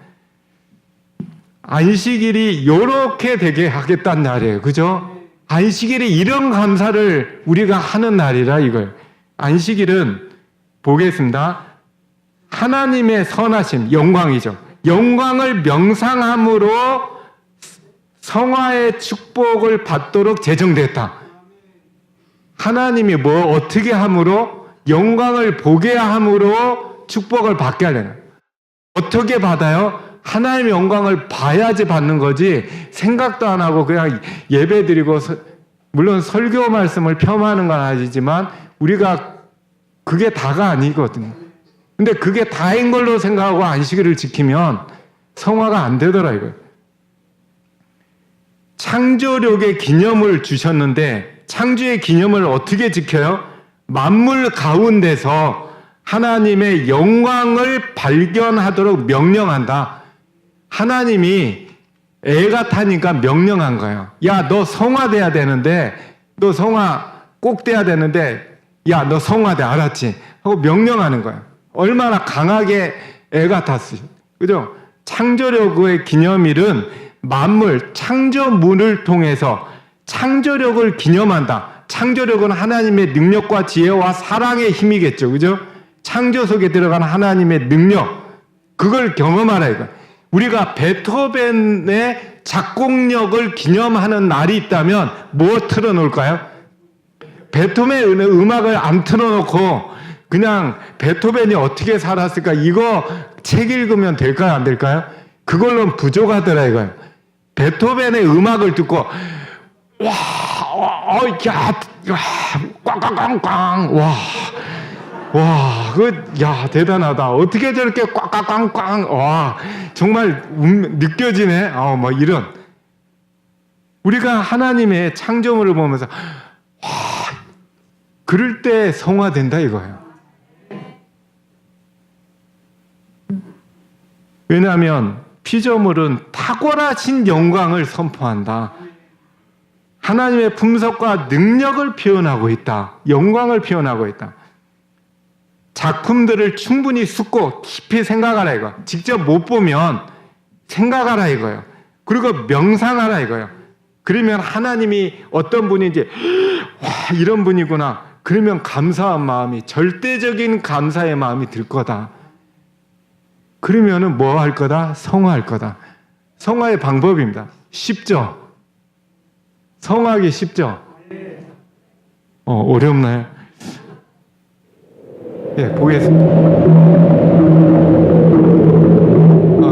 안식일이 이렇게 되게 하겠다는 날이에요. 그죠? 안식일이 이런 감사를 우리가 하는 날이라 이거예요. 안식일은 보겠습니다. 하나님의 선하심, 영광이죠. 영광을 명상함으로 성화의 축복을 받도록 제정됐다. 하나님이 뭐 어떻게 함으로? 영광을 보게 함으로 축복을 받게 하려는. 어떻게 받아요? 하나님의 영광을 봐야지 받는 거지 생각도 안 하고 그냥 예배 드리고 물론 설교 말씀을 폄하하는 건 아니지만 우리가 그게 다가 아니거든요. 근데 그게 다인 걸로 생각하고 안식일을 지키면 성화가 안 되더라 이거예요. 창조력의 기념을 주셨는데 창조의 기념을 어떻게 지켜요? 만물 가운데서 하나님의 영광을 발견하도록 명령한다. 하나님이 애가 타니까 명령한 거예요. 야, 너 성화돼야 되는데, 너 성화 꼭 돼야 되는데, 야, 너 성화돼, 알았지? 하고 명령하는 거예요. 얼마나 강하게 애가 탔어요. 그죠? 창조력의 기념일은 만물, 창조물을 통해서 창조력을 기념한다. 창조력은 하나님의 능력과 지혜와 사랑의 힘이겠죠. 그죠? 창조 속에 들어간 하나님의 능력, 그걸 경험하라 이거. 우리가 베토벤의 작곡력을 기념하는 날이 있다면 뭐 틀어놓을까요? 베토벤의 음악을 안 틀어놓고 그냥 베토벤이 어떻게 살았을까 이거 책 읽으면 될까요? 안 될까요? 그걸로는 부족하더라 이거예요. 베토벤의 음악을 듣고 꽝꽝꽝꽝 야, 대단하다. 어떻게 저렇게 꽝꽝꽝꽝, 와, 정말 느껴지네. 뭐 이런. 우리가 하나님의 창조물을 보면서, 와, 그럴 때 성화된다 이거예요. 왜냐하면 피조물은 탁월하신 영광을 선포한다. 하나님의 품석과 능력을 표현하고 있다. 영광을 표현하고 있다. 작품들을 충분히 숙고 깊이 생각하라 이거. 직접 못 보면 생각하라 이거예요. 그리고 명상하라 이거예요. 그러면 하나님이 어떤 분인지 와, 이런 분이구나. 그러면 감사한 마음이, 절대적인 감사의 마음이 들 거다. 그러면은 뭐 할 거다? 성화할 거다. 성화의 방법입니다. 쉽죠? 성화하기 쉽죠? 어렵나요? 예, 보겠습니다.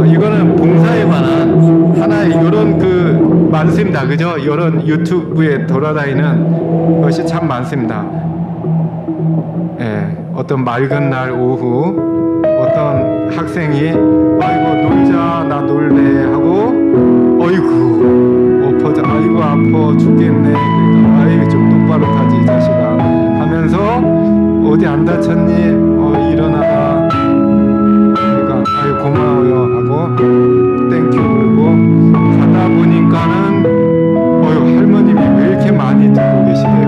이거는 봉사에 관한 하나의 이런 많습니다. 그죠? 이런 유튜브에 돌아다니는 것이 참 많습니다. 예, 어떤 맑은 날 오후 어떤 학생이 아이고 놀자 나 놀래 하고 어이구 엎어져 아이고 아파 죽겠네 그러니까 아이고 좀 똑바로 타지 이 자식아 하면서 어디 안 다쳤니? 일어나라. 그러니까 아유 고마워요 하고 땡큐 그러고 가다 보니까는 할머님이 왜 이렇게 많이 듣고 계시대요.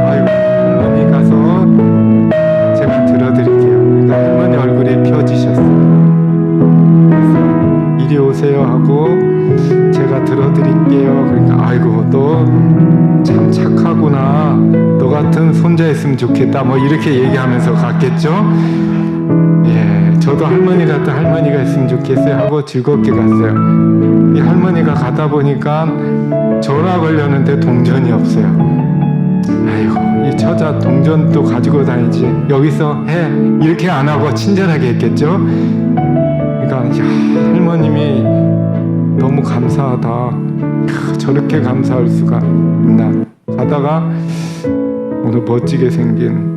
아유 할머니 가서 제가 들어드릴게요. 그러니까 할머니 얼굴이 펴지셨어요. 그래서 이리 오세요 하고 제가 들어드릴게요. 그러니까 아이고 너 참 착하구나. 너 같은 손자 있으면 좋겠다. 뭐 이렇게 얘기하면서 갔겠죠. 예, 저도 할머니 같은 할머니가 있으면 좋겠어요 하고 즐겁게 갔어요. 이 할머니가 가다 보니까 전화 걸렸는데 동전이 없어요. 아이고 이 처자 동전도 가지고 다니지 여기서 해 이렇게 안 하고 친절하게 했겠죠. 그러니까 야, 할머님이 너무 감사하다. 저렇게 감사할 수가 있나. 가다가 오늘 멋지게 생긴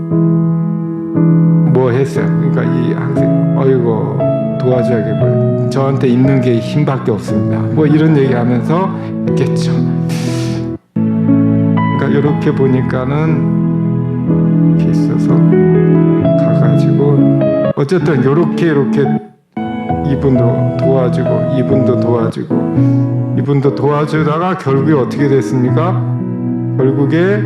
뭐 했어요. 그러니까 이 학생 어이구 도와줘야겠고요. 저한테 있는 게 힘밖에 없습니다. 뭐 이런 얘기하면서 했겠죠. 그러니까 이렇게 보니까는 이렇게 있어서 가가지고 어쨌든 이렇게 이분도 도와주고 이분도 도와주고 이분도 도와주다가 결국에 어떻게 됐습니까? 결국에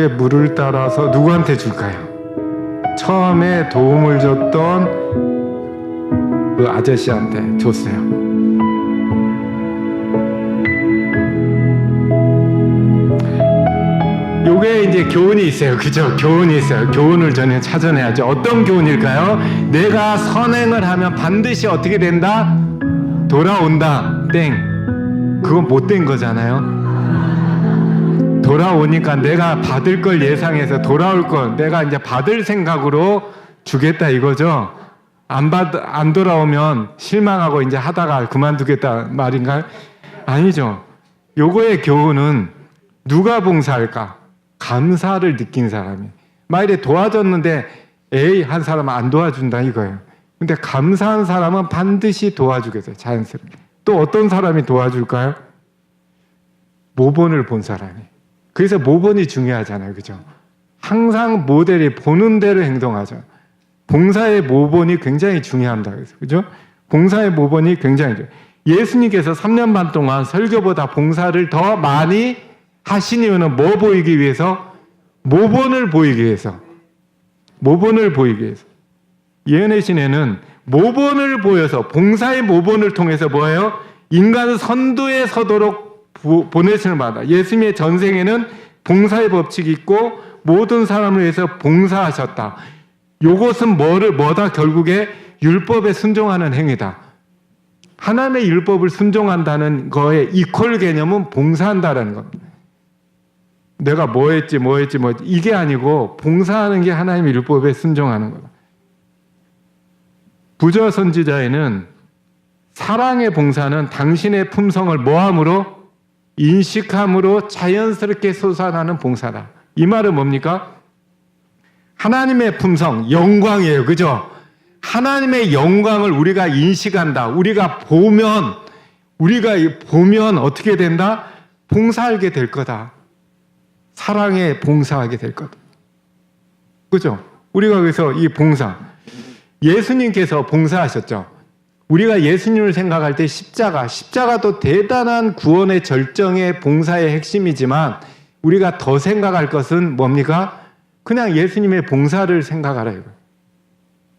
물을 따라서 누구한테 줄까요? 처음에 도움을 줬던 그 아저씨한테 줬어요. 요게 이제 교훈이 있어요. 그죠? 교훈이 있어요. 교훈을 저는 찾아내야죠. 어떤 교훈일까요? 내가 선행을 하면 반드시 어떻게 된다? 돌아온다. 땡. 그건 못된 거잖아요. 돌아오니까 내가 받을 걸 예상해서 돌아올 걸 내가 이제 받을 생각으로 주겠다 이거죠. 안 돌아오면 실망하고 이제 하다가 그만두겠다 말인가요? 아니죠. 요거의 교훈은 누가 봉사할까? 감사를 느낀 사람이. 만일에 도와줬는데 에이 한 사람은 안 도와준다 이거예요. 근데 감사한 사람은 반드시 도와주겠어요. 자연스럽게. 또 어떤 사람이 도와줄까요? 모본을 본 사람이. 그래서 모본이 중요하잖아요. 그죠? 항상 모델이 보는 대로 행동하죠. 봉사의 모본이 굉장히 중요합니다. 그래서 그죠? 봉사의 모본이 굉장히 중요해요. 예수님께서 3년 반 동안 설교보다 봉사를 더 많이 하신 이유는 뭐 보이기 위해서? 모본을 보이기 위해서. 모본을 보이기 위해서. 예언의 신에는 모본을 보여서 봉사의 모본을 통해서 뭐예요? 인간은 선두에 서도록 보내심을 받아. 예수님의 전생에는 봉사의 법칙이 있고 모든 사람을 위해서 봉사하셨다. 요것은 뭐다? 결국에 율법에 순종하는 행위다. 하나님의 율법을 순종한다는 거의 이퀄 개념은 봉사한다라는 겁니다. 내가 뭐 했지 이게 아니고 봉사하는 게 하나님의 율법에 순종하는 거다. 부저 선지자에는 사랑의 봉사는 당신의 품성을 뭐함으로? 인식함으로 자연스럽게 솟아나는 봉사다. 이 말은 뭡니까? 하나님의 품성, 영광이에요. 그죠? 하나님의 영광을 우리가 인식한다. 우리가 보면 어떻게 된다? 봉사하게 될 거다. 사랑에 봉사하게 될 거다. 그죠? 우리가 그래서 이 봉사, 예수님께서 봉사하셨죠. 우리가 예수님을 생각할 때 십자가도 대단한 구원의 절정의 봉사의 핵심이지만 우리가 더 생각할 것은 뭡니까? 그냥 예수님의 봉사를 생각하라.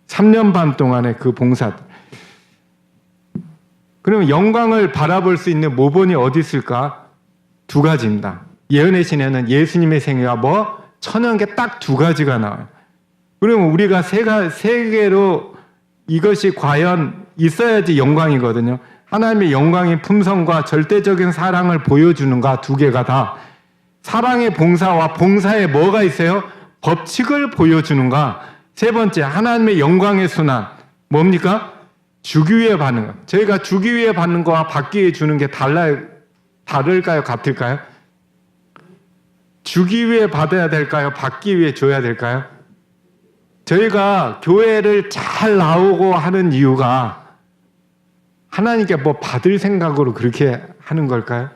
3년 반 동안의 그 봉사. 그러면 영광을 바라볼 수 있는 모본이 어디 있을까? 두 가지입니다. 예언의 신에는 예수님의 생애와 천연계 딱 두 가지가 나와요. 그러면 우리가 세 개로 이것이 과연 있어야지 영광이거든요. 하나님의 영광의 품성과 절대적인 사랑을 보여주는가 두 개가 다. 사랑의 봉사와 봉사에 뭐가 있어요? 법칙을 보여주는가. 세 번째, 하나님의 영광의 순환. 뭡니까? 주기 위해 받는 것. 저희가 주기 위해 받는 거와 받기 위해 주는 게 다를까요? 같을까요? 주기 위해 받아야 될까요? 받기 위해 줘야 될까요? 저희가 교회를 잘 나오고 하는 이유가 하나님께 받을 생각으로 그렇게 하는 걸까요?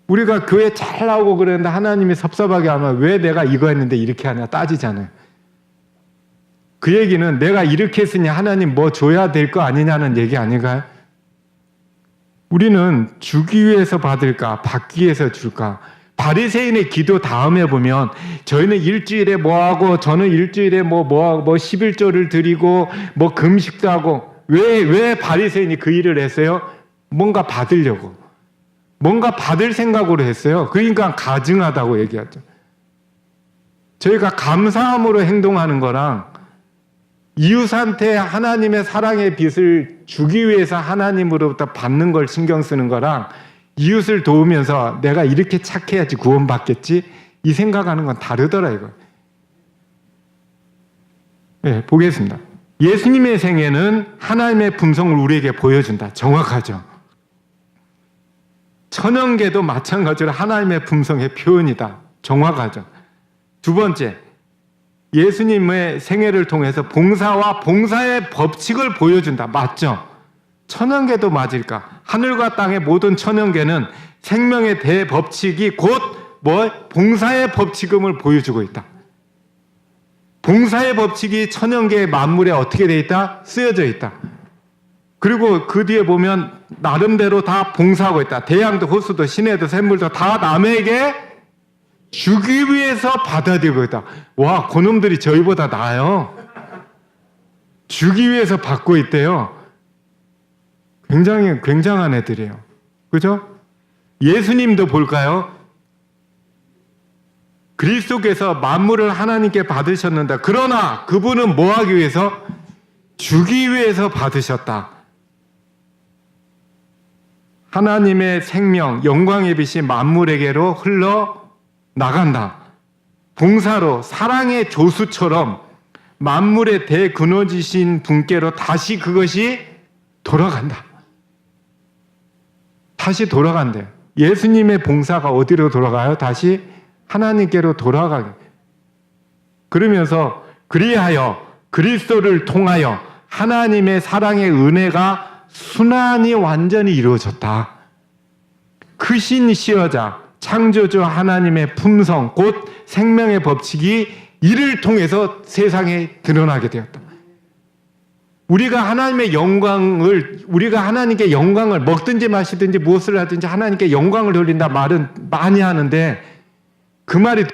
우리가 교회 잘 나오고 그랬는데 하나님이 섭섭하게 하면 왜 내가 이거 했는데 이렇게 하냐 따지잖아요. 그 얘기는 내가 이렇게 했으니 하나님 줘야 될 거 아니냐는 얘기 아닌가요? 우리는 주기 위해서 받을까 받기 위해서 줄까? 바리새인의 기도 다음에 보면 저희는 일주일에 뭐하고 저는 일주일에 뭐하고 11조를 드리고 금식도 하고 왜 바리새인이 그 일을 했어요? 뭔가 받으려고. 뭔가 받을 생각으로 했어요. 그러니까 가증하다고 얘기하죠. 저희가 감사함으로 행동하는 거랑 이웃한테 하나님의 사랑의 빛을 주기 위해서 하나님으로부터 받는 걸 신경 쓰는 거랑 이웃을 도우면서 내가 이렇게 착해야지 구원받겠지 이 생각하는 건 다르더라 이거. 네, 보겠습니다. 예수님의 생애는 하나님의 품성을 우리에게 보여준다. 정확하죠. 천연계도 마찬가지로 하나님의 품성의 표현이다. 정확하죠. 두 번째, 예수님의 생애를 통해서 봉사와 봉사의 법칙을 보여준다. 맞죠? 천연계도 맞을까? 하늘과 땅의 모든 천연계는 생명의 대법칙이 곧 봉사의 법칙임을 보여주고 있다. 봉사의 법칙이 천연계 만물에 어떻게 돼 있다? 쓰여져 있다. 그리고 그 뒤에 보면 나름대로 다 봉사하고 있다. 대양도 호수도 시내도 샘물도 다 남에게 주기 위해서 받아들이고 있다. 와, 그놈들이 저희보다 나아요. 주기 위해서 받고 있대요. 굉장히 굉장한 애들이에요. 그죠? 예수님도 볼까요? 그리스도께서 만물을 하나님께 받으셨는데, 그러나 그분은 뭐 하기 위해서? 주기 위해서 받으셨다. 하나님의 생명, 영광의 빛이 만물에게로 흘러 나간다. 봉사로 사랑의 조수처럼 만물의 대근원지신 분께로 다시 그것이 돌아간다. 다시 돌아간대요. 예수님의 봉사가 어디로 돌아가요? 다시 하나님께로 돌아가게. 그러면서 그리하여 그리스도를 통하여 하나님의 사랑의 은혜가 순환이 완전히 이루어졌다. 크신 시여자 창조주 하나님의 품성 곧 생명의 법칙이 이를 통해서 세상에 드러나게 되었다. 우리가 하나님의 영광을, 우리가 하나님께 영광을 먹든지 마시든지 무엇을 하든지 하나님께 영광을 돌린다 말은 많이 하는데, 그 말이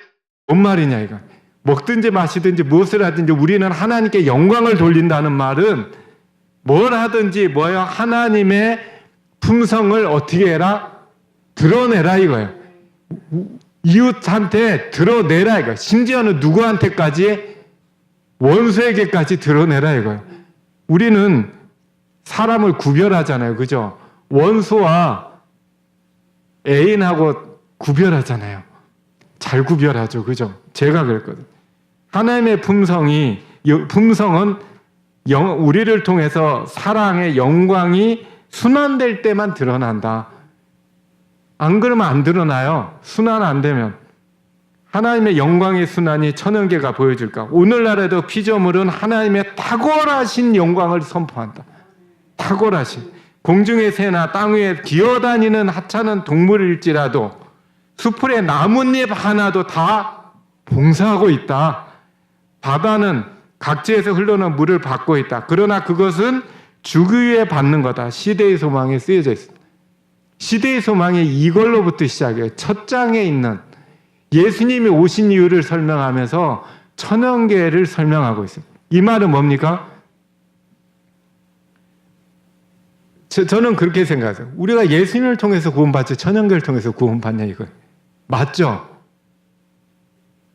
뭔 말이냐 이거. 먹든지 마시든지 무엇을 하든지 우리는 하나님께 영광을 돌린다는 말은 뭘 하든지 뭐예요? 하나님의 품성을 어떻게 해라? 드러내라 이거예요. 이웃한테 드러내라 이거예요. 심지어는 누구한테까지? 원수에게까지 드러내라 이거예요. 우리는 사람을 구별하잖아요. 그죠? 원수와 애인하고 구별하잖아요. 잘 구별하죠. 그죠? 제가 그랬거든요. 하나님의 품성은 우리를 통해서 사랑의 영광이 순환될 때만 드러난다. 안 그러면 안 드러나요. 순환 안 되면. 하나님의 영광의 순환이 천연계가 보여줄까? 오늘날에도 피조물은 하나님의 탁월하신 영광을 선포한다. 탁월하신. 공중의 새나 땅 위에 기어다니는 하찮은 동물일지라도 수풀의 나뭇잎 하나도 다 봉사하고 있다. 바다는 각지에서 흘러오는 물을 받고 있다. 그러나 그것은 주기 위해 받는 거다. 시대의 소망에 쓰여져 있습니다. 시대의 소망이 이걸로부터 시작해요. 첫 장에 있는 예수님이 오신 이유를 설명하면서 천연계를 설명하고 있습니다. 이 말은 뭡니까? 저는 그렇게 생각해요. 우리가 예수님을 통해서 구원받지 천연계를 통해서 구원받냐 이거예요. 맞죠?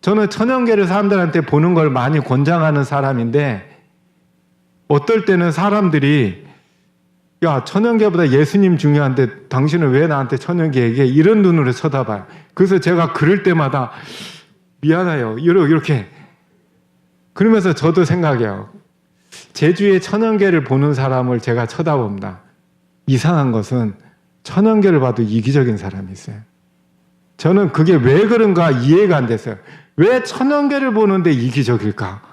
저는 천연계를 사람들한테 보는 걸 많이 권장하는 사람인데, 어떨 때는 사람들이 야, 천연계보다 예수님 중요한데 당신은 왜 나한테 천연계 얘기해? 이런 눈으로 쳐다봐요. 그래서 제가 그럴 때마다 미안해요. 이렇게. 그러면서 저도 생각해요. 제주의 천연계를 보는 사람을 제가 쳐다봅니다. 이상한 것은 천연계를 봐도 이기적인 사람이 있어요. 저는 그게 왜 그런가 이해가 안 됐어요. 왜 천연계를 보는데 이기적일까?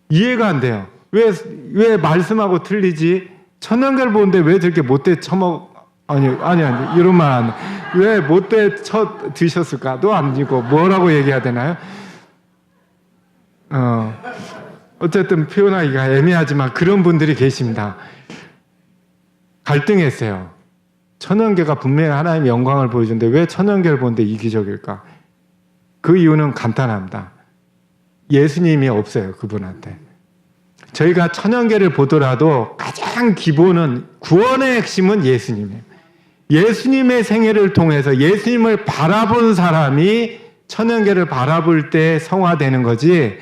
이해가 안 돼요. 왜 말씀하고 틀리지? 천연계를 보는데 왜 저렇게 못돼 아니 이런 말 안 해. 왜 못돼 드셨을까도 아니고 뭐라고 얘기해야 되나요? 어쨌든 표현하기가 애매하지만 그런 분들이 계십니다. 갈등했어요. 천연계가 분명히 하나님의 영광을 보여주는데 왜 천연계를 보는데 이기적일까? 그 이유는 간단합니다. 예수님이 없어요. 그분한테. 저희가 천연계를 보더라도 가장 기본은 구원의 핵심은 예수님이에요. 예수님의 생애를 통해서 예수님을 바라본 사람이 천연계를 바라볼 때 성화되는 거지,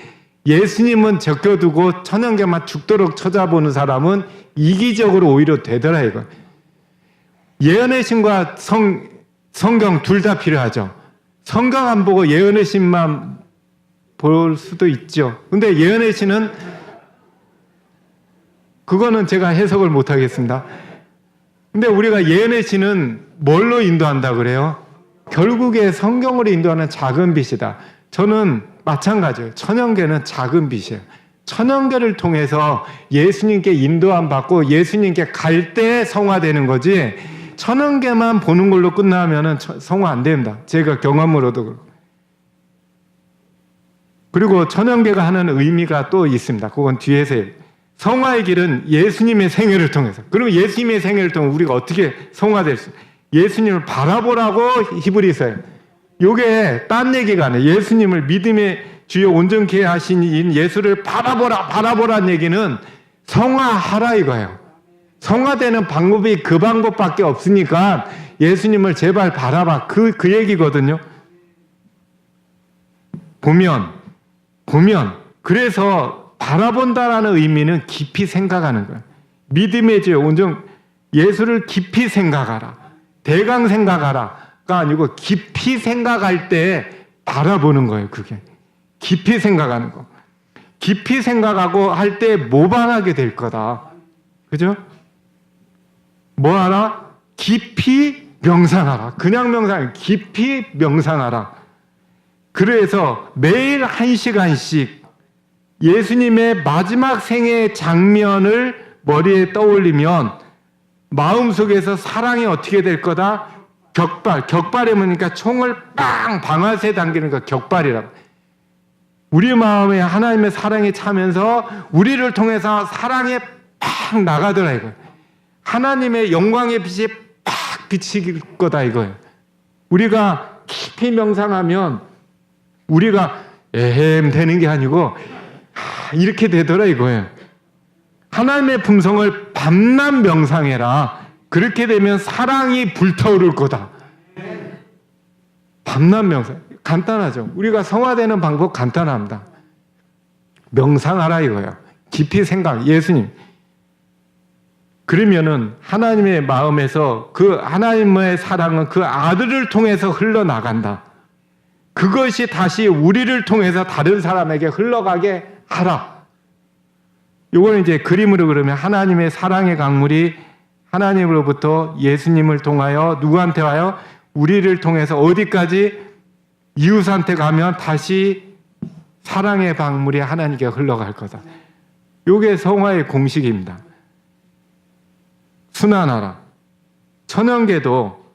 예수님은 적혀두고 천연계만 죽도록 쳐다보는 사람은 이기적으로 오히려 되더라 이거. 예언의 신과 성경 둘 다 필요하죠. 성경 안 보고 예언의 신만 볼 수도 있죠. 근데 예언의 신은 그거는 제가 해석을 못 하겠습니다. 근데 우리가 예언의 신은 뭘로 인도한다 그래요? 결국에 성경으로 인도하는 작은 빛이다. 저는 마찬가지예요. 천연계는 작은 빛이에요. 천연계를 통해서 예수님께 인도함 받고 예수님께 갈 때 성화되는 거지, 천연계만 보는 걸로 끝나면 성화 안 됩니다. 제가 경험으로도 그렇고. 그리고 천연계가 하는 의미가 또 있습니다. 그건 뒤에서 해요. 성화의 길은 예수님의 생애를 통해서. 그러면 예수님의 생애를 통해 우리가 어떻게 성화될 수? 예수님을 바라보라고 히브리서에. 요게 딴 얘기가 아니에요. 예수님을 믿음의 주요 온전케 하신 인 예수를 바라보라는 얘기는 성화하라 이거예요. 성화되는 방법이 그 방법밖에 없으니까 예수님을 제발 바라봐. 그 얘기거든요. 보면. 그래서 바라본다라는 의미는 깊이 생각하는 거예요. 믿음의 주요 온전 예수를 깊이 생각하라. 대강 생각하라가 아니고 깊이 생각할 때 바라보는 거예요. 그게. 깊이 생각하는 거. 깊이 생각하고 할 때 모방하게 될 거다. 그죠? 뭐 하라? 깊이 명상하라. 그냥 명상, 깊이 명상하라. 그래서 매일 1시간씩 예수님의 마지막 생애 장면을 머리에 떠올리면 마음속에서 사랑이 어떻게 될 거다? 격발이 뭐니까 총을 빵 방아쇠 당기는 거 격발이라고. 우리 마음에 하나님의 사랑이 차면서 우리를 통해서 사랑이 팍 나가더라 이거예요. 하나님의 영광의 빛이 팍 비칠 거다 이거예요. 우리가 깊이 명상하면 우리가 되는 게 아니고 이렇게 되더라 이거예요. 하나님의 품성을 밤낮 명상해라. 그렇게 되면 사랑이 불타오를 거다. 밤낮 명상. 간단하죠. 우리가 성화되는 방법 간단합니다. 명상하라 이거예요. 깊이 생각. 예수님. 그러면은 하나님의 마음에서 그 하나님의 사랑은 그 아들을 통해서 흘러나간다. 그것이 다시 우리를 통해서 다른 사람에게 흘러가게 하라. 요거는 이제 그림으로 그러면 하나님의 사랑의 강물이 하나님으로부터 예수님을 통하여 누구한테 와요? 우리를 통해서 어디까지? 이웃한테 가면 다시 사랑의 강물이 하나님께 흘러갈 거다. 요게 성화의 공식입니다. 순환하라. 천연계도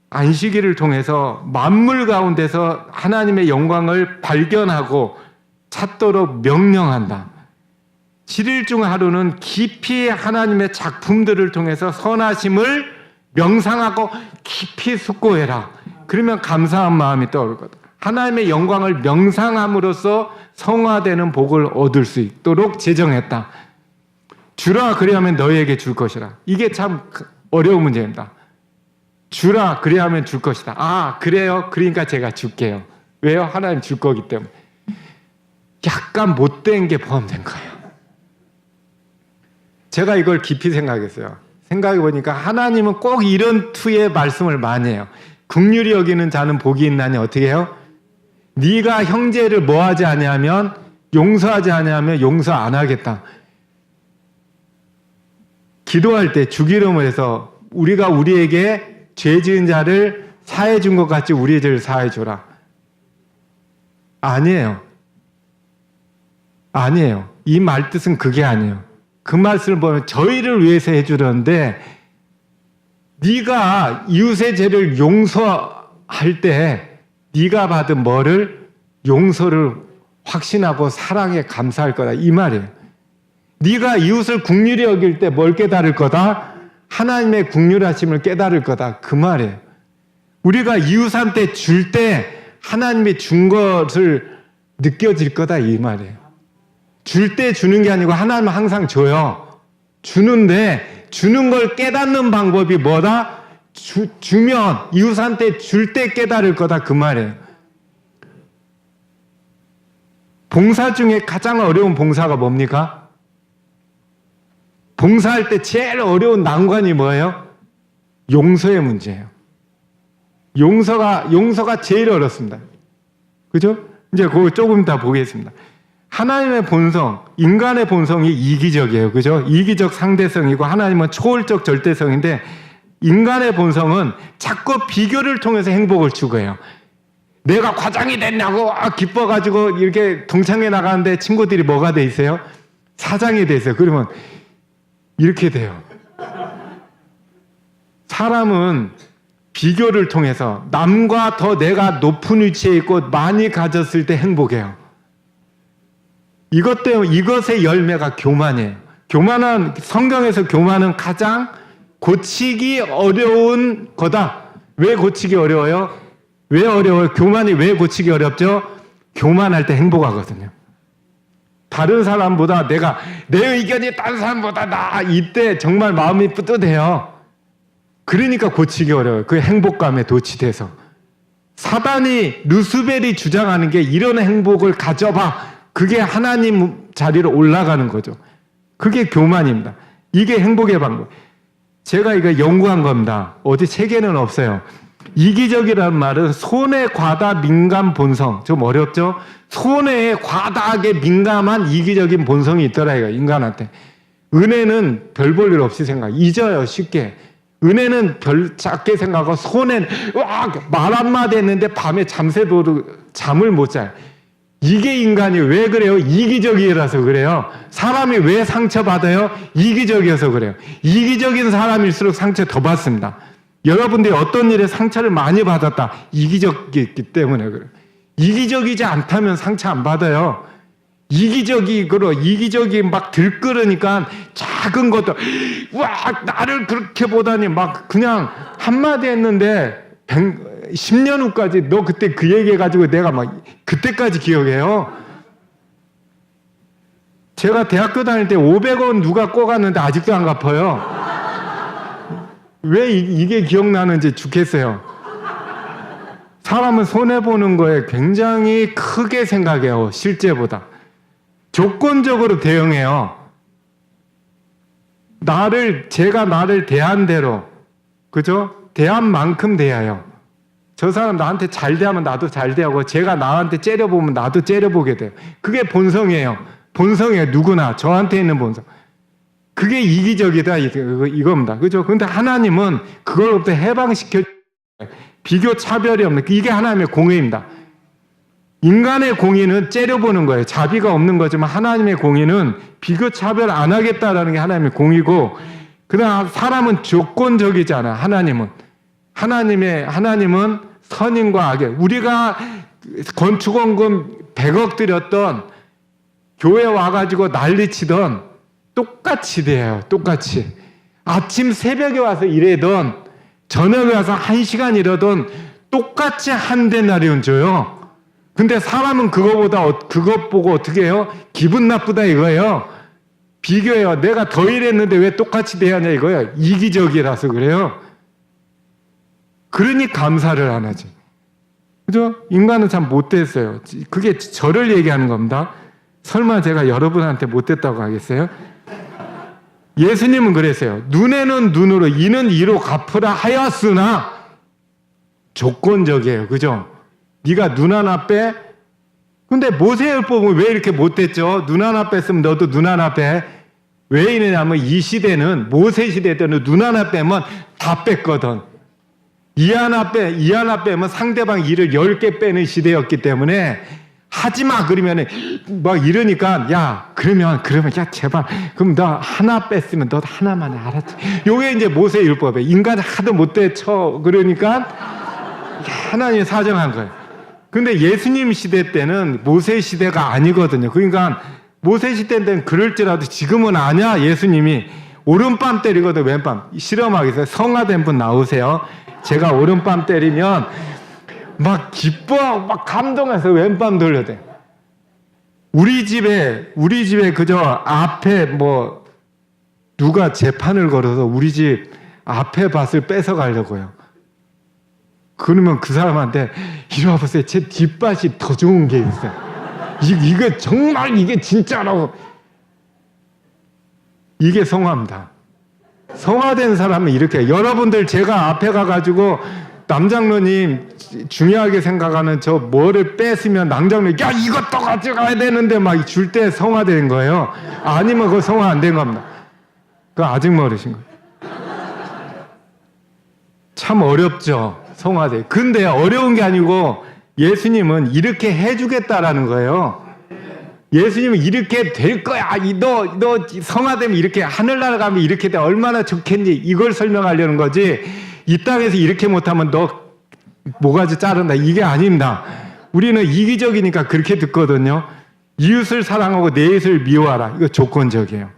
안식일을 통해서 만물 가운데서 하나님의 영광을 발견하고 찾도록 명령한다. 7일 중 하루는 깊이 하나님의 작품들을 통해서 선하심을 명상하고 깊이 숙고해라. 그러면 감사한 마음이 떠오를 거다. 하나님의 영광을 명상함으로써 성화되는 복을 얻을 수 있도록 제정했다. 주라 그리하면 너희에게 줄 것이라. 이게 참 어려운 문제입니다. 주라 그리하면 줄 것이다. 아 그래요? 그러니까 제가 줄게요. 왜요? 하나님 줄 거기 때문에. 약간 못된 게 포함된 거예요. 제가 이걸 깊이 생각했어요. 생각해 보니까 하나님은 꼭 이런 투의 말씀을 많이 해요. 긍휼히 여기는 자는 복이 있나니 어떻게 해요? 네가 형제를 뭐하지 아니하면 용서하지 아니하면 용서 안 하겠다. 기도할 때 주기름을 해서 우리가 우리에게 죄 지은 자를 사해 준 것 같이 우리의 죄를 사해 줘라. 아니에요. 이 말 뜻은 그게 아니에요. 그 말씀을 보면 저희를 위해서 해주려는데 네가 이웃의 죄를 용서할 때 네가 받은 뭐를? 용서를 확신하고 사랑에 감사할 거다. 이 말이에요. 네가 이웃을 긍휼히 여길 때 뭘 깨달을 거다? 하나님의 긍휼하심을 깨달을 거다. 그 말이에요. 우리가 이웃한테 줄 때 하나님이 준 것을 느껴질 거다. 이 말이에요. 줄 때 주는 게 아니고 하나님은 항상 줘요. 주는데 주는 걸 깨닫는 방법이 뭐다? 주면 이웃한테 줄 때 깨달을 거다. 그 말이에요. 봉사 중에 가장 어려운 봉사가 뭡니까? 봉사할 때 제일 어려운 난관이 뭐예요? 용서의 문제예요. 용서가 제일 어렵습니다. 그죠? 이제 그거 조금 더 보겠습니다. 하나님의 본성, 인간의 본성이 이기적이에요. 그죠? 이기적 상대성이고 하나님은 초월적 절대성인데 인간의 본성은 자꾸 비교를 통해서 행복을 추구해요. 내가 과장이 됐냐고 기뻐가지고 이렇게 동창회 나가는데 친구들이 뭐가 돼 있어요? 사장이 돼 있어요. 그러면 이렇게 돼요. 사람은 비교를 통해서 남과 더 내가 높은 위치에 있고 많이 가졌을 때 행복해요. 이것 때문에 이것의 열매가 교만이에요. 교만은 성경에서 교만은 가장 고치기 어려운 거다. 왜 고치기 어려워요? 왜 어려워요? 교만이 왜 고치기 어렵죠? 교만할 때 행복하거든요. 다른 사람보다 내 의견이 다른 사람보다 나 이때 정말 마음이 뿌듯해요. 그러니까 고치기 어려워요. 그 행복감에 도취돼서. 사단이 루스벨이 주장하는 게 이런 행복을 가져봐. 그게 하나님 자리로 올라가는 거죠. 그게 교만입니다. 이게 행복의 방법. 제가 이거 연구한 겁니다. 어디 책에는 없어요. 이기적이라는 말은 손해 과다 민감 본성. 좀 어렵죠? 손해에 과다하게 민감한 이기적인 본성이 있더라 이거 인간한테. 은혜는 별 볼 일 없이 생각. 잊어요 쉽게. 은혜는 별 작게 생각하고 손해는 말 한마디 했는데 밤에 잠새도록 잠을 못 자요. 이게 인간이 왜 그래요? 이기적이라서 그래요. 사람이 왜 상처받아요? 이기적이어서 그래요. 이기적인 사람일수록 상처 더 받습니다. 여러분들이 어떤 일에 상처를 많이 받았다. 이기적이기 때문에 그래요. 이기적이지 않다면 상처 안 받아요. 이기적이 막 들끓으니까 작은 것도 나를 그렇게 보다니 막 그냥 한마디 했는데 10년 후까지 너 그때 그 얘기 해가지고 내가 막 그때까지 기억해요. 제가 대학교 다닐 때 500원 누가 꿔갔는데 아직도 안 갚아요. 왜 이게 기억나는지 죽겠어요. 사람은 손해보는 거에 굉장히 크게 생각해요. 실제보다. 조건적으로 대응해요. 제가 나를 대한 대로, 그죠? 대한 만큼 대해요. 저 사람 나한테 잘 대하면 나도 잘 대하고, 제가 나한테 째려보면 나도 째려보게 돼요. 그게 본성이에요. 본성이에요. 누구나. 저한테 있는 본성. 그게 이기적이다. 이겁니다. 그죠? 근데 하나님은 그걸로부터 해방시켜, 비교 차별이 없는, 이게 하나님의 공의입니다. 인간의 공의는 째려보는 거예요. 자비가 없는 거지만 하나님의 공의는 비교 차별 안 하겠다라는 게 하나님의 공의고, 그다음 사람은 조건적이지 않아. 하나님은 선인과 악의, 우리가 건축원금 100억 들였던 교회 와가지고 난리치던 똑같이 돼요. 똑같이. 아침 새벽에 와서 일하던 저녁에 와서 1시간 일하던 똑같이 한 데나리온 줘요. 근데 사람은 그것 보고 어떻게 해요? 기분 나쁘다 이거예요. 비교해요. 내가 더 일했는데 왜 똑같이 대하냐 이거예요. 이기적이라서 그래요. 그러니 감사를 안 하지. 그죠? 인간은 참 못됐어요. 그게 저를 얘기하는 겁니다. 설마 제가 여러분한테 못됐다고 하겠어요? 예수님은 그랬어요. 눈에는 눈으로, 이는 이로 갚으라 하였으나 조건적이에요. 그죠? 네가 눈 하나 빼? 근데 모세율법은 왜 이렇게 못됐죠? 눈 하나 뺐으면 너도 눈 하나 빼. 왜 이러냐면 이 시대는, 모세 시대 때는 눈 하나 빼면 다 뺐거든. 이 하나 빼면 상대방 이를 10개 빼는 시대였기 때문에 하지 마 그러면은 막 이러니까 그러면 야 제발 그럼 너 하나 뺐으면 너 하나만 해. 알았지? 요게 이제 모세 율법에 인간 하도 못돼 쳐 그러니까 하나님이 사정한 거예요. 근데 예수님 시대 때는 모세 시대가 아니거든요. 그러니까 모세 시대 때는 그럴지라도 지금은 아니야. 예수님이 오른밤 때리거든. 왼밤. 실험하겠어요? 성화된 분 나오세요. 제가 오른밤 때리면 막 기뻐하고 막 감동해서 왼밤 돌려대. 우리 집에 그저 앞에 뭐 누가 재판을 걸어서 우리 집 앞에 밭을 뺏어 가려고요. 그러면 그 사람한테 이리 와보세요. 제 뒷밭이 더 좋은 게 있어요. 이게 정말 이게 진짜라고. 이게 성화입니다. 성화된 사람은 이렇게. 여러분들 제가 앞에 가가지고 남장로님 중요하게 생각하는 저 뭐를 뺐으면 남장로님 이것도 가져가야 되는데 막 줄 때 성화된 거예요. 아니면 그거 성화 안 된 겁니다. 그거 아직 모르신 거예요. 참 어렵죠. 성화돼. 근데 어려운 게 아니고 예수님은 이렇게 해주겠다라는 거예요. 예수님은 이렇게 될 거야. 너 성화되면 이렇게 하늘나라 가면 이렇게 돼. 얼마나 좋겠니? 이걸 설명하려는 거지. 이 땅에서 이렇게 못하면 너 모가지 자른다. 이게 아닙니다. 우리는 이기적이니까 그렇게 듣거든요. 이웃을 사랑하고 내 이웃을 미워하라. 이거 조건적이에요.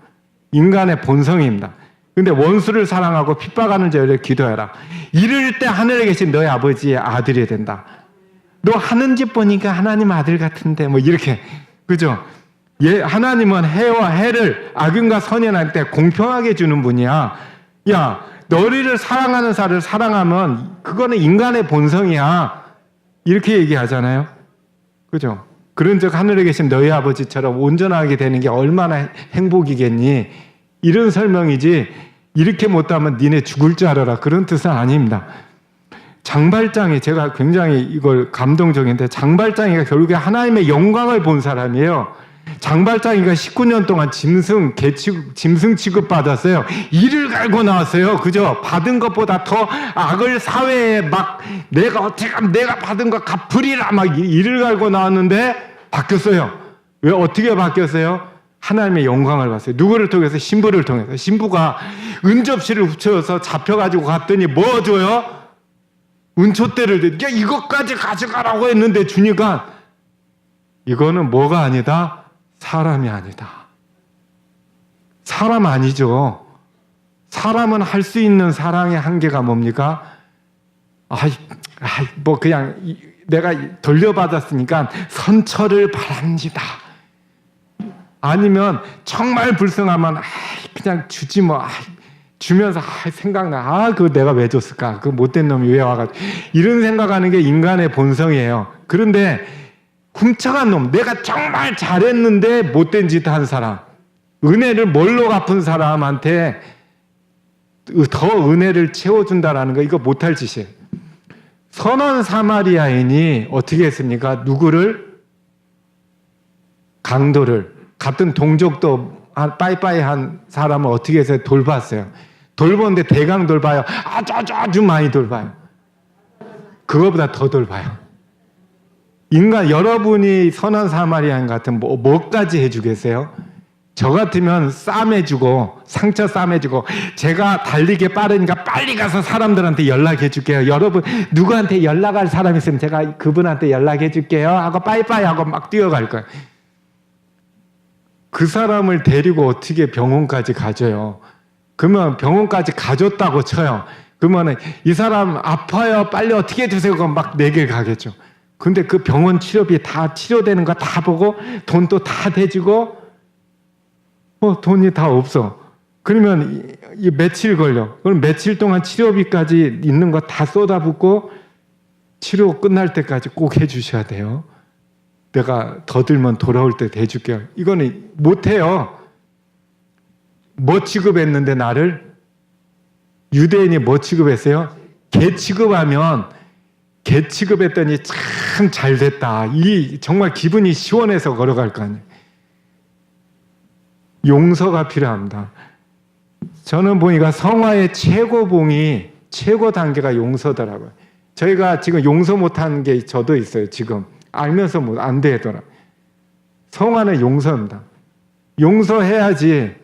인간의 본성입니다. 근데 원수를 사랑하고 핍박하는 자를 기도해라. 이럴 때 하늘에 계신 너희 아버지의 아들이 된다. 너 하는 짓 보니까 하나님 아들 같은데 뭐 이렇게 그죠? 하나님은 해와 해를 악인과 선인할 때 공평하게 주는 분이야. 야, 너희를 사랑하는 사를 사랑하면 그거는 인간의 본성이야. 이렇게 얘기하잖아요. 그죠? 그런즉 하늘에 계신 너희 아버지처럼 온전하게 되는 게 얼마나 행복이겠니? 이런 설명이지 이렇게 못하면 니네 죽을 줄 알아라. 그런 뜻은 아닙니다. 장발장이 제가 굉장히 이걸 감동적인데 장발장이가 결국에 하나님의 영광을 본 사람이에요. 장발장이가 19년 동안 짐승 취급받았어요. 이를 갈고 나왔어요. 그죠? 받은 것보다 더 악을 사회에 막 내가 어떻게 하면 내가 받은 거 갚으리라 막 이를 갈고 나왔는데 바뀌었어요. 왜 어떻게 바뀌었어요? 하나님의 영광을 봤어요. 누구를 통해서? 신부를 통해서. 신부가 은접시를 훔쳐서 잡혀가지고 갔더니 뭐 줘요? 은촛대를 야 이것까지 가져가라고 했는데 주니까 이거는 뭐가 아니다? 사람이 아니다. 사람 아니죠. 사람은 할 수 있는 사랑의 한계가 뭡니까? 뭐 그냥 내가 돌려받았으니까 선처를 바랍니다. 아니면 정말 불쌍하면 그냥 주지 뭐 주면서 생각나 그거 내가 왜 줬을까 그 못된 놈이 왜 와가지고 이런 생각하는 게 인간의 본성이에요. 그런데 훔쳐간 놈 내가 정말 잘했는데 못된 짓 한 사람 은혜를 뭘로 갚은 사람한테 더 은혜를 채워준다라는 거 이거 못할 짓이에요. 선한 사마리아인이 어떻게 했습니까? 누구를? 강도를 같은 동족도 빠이빠이 한 사람을 어떻게 해서 돌봤어요. 돌보는데 대강 돌봐요. 아주 많이 돌봐요. 그거보다 더 돌봐요. 인간 여러분이 선한 사마리아인 같은 뭐까지 해주겠어요? 저 같으면 싸매주고 상처 싸매주고 제가 달리기 빠르니까 빨리 가서 사람들한테 연락해 줄게요. 여러분 누구한테 연락할 사람 있으면 제가 그분한테 연락해 줄게요 하고 빠이빠이 하고 막 뛰어갈 거예요. 그 사람을 데리고 어떻게 병원까지 가져요? 그러면 병원까지 가줬다고 쳐요. 그러면 이 사람 아파요 빨리 어떻게 해주세요 그럼 막 내길 가겠죠. 근데 그 병원 치료비 다 치료되는 거 다 보고 돈도 다 대주고 돈이 다 없어. 그러면 이 며칠 걸려. 그럼 며칠 동안 치료비까지 있는 거 다 쏟아붓고 치료 끝날 때까지 꼭 해주셔야 돼요. 내가 더 들면 돌아올 때 대줄게요. 이거는 못해요. 뭐 취급했는데 나를? 유대인이 뭐 취급했어요? 개 취급하면 개 취급했더니 참 잘 됐다. 정말 기분이 시원해서 걸어갈 거 아니에요. 용서가 필요합니다. 저는 보니까 성화의 최고봉이 최고 단계가 용서더라고요. 저희가 지금 용서 못하는 게 저도 있어요. 지금 알면서 안 되더라. 성화는 용서입니다. 용서해야지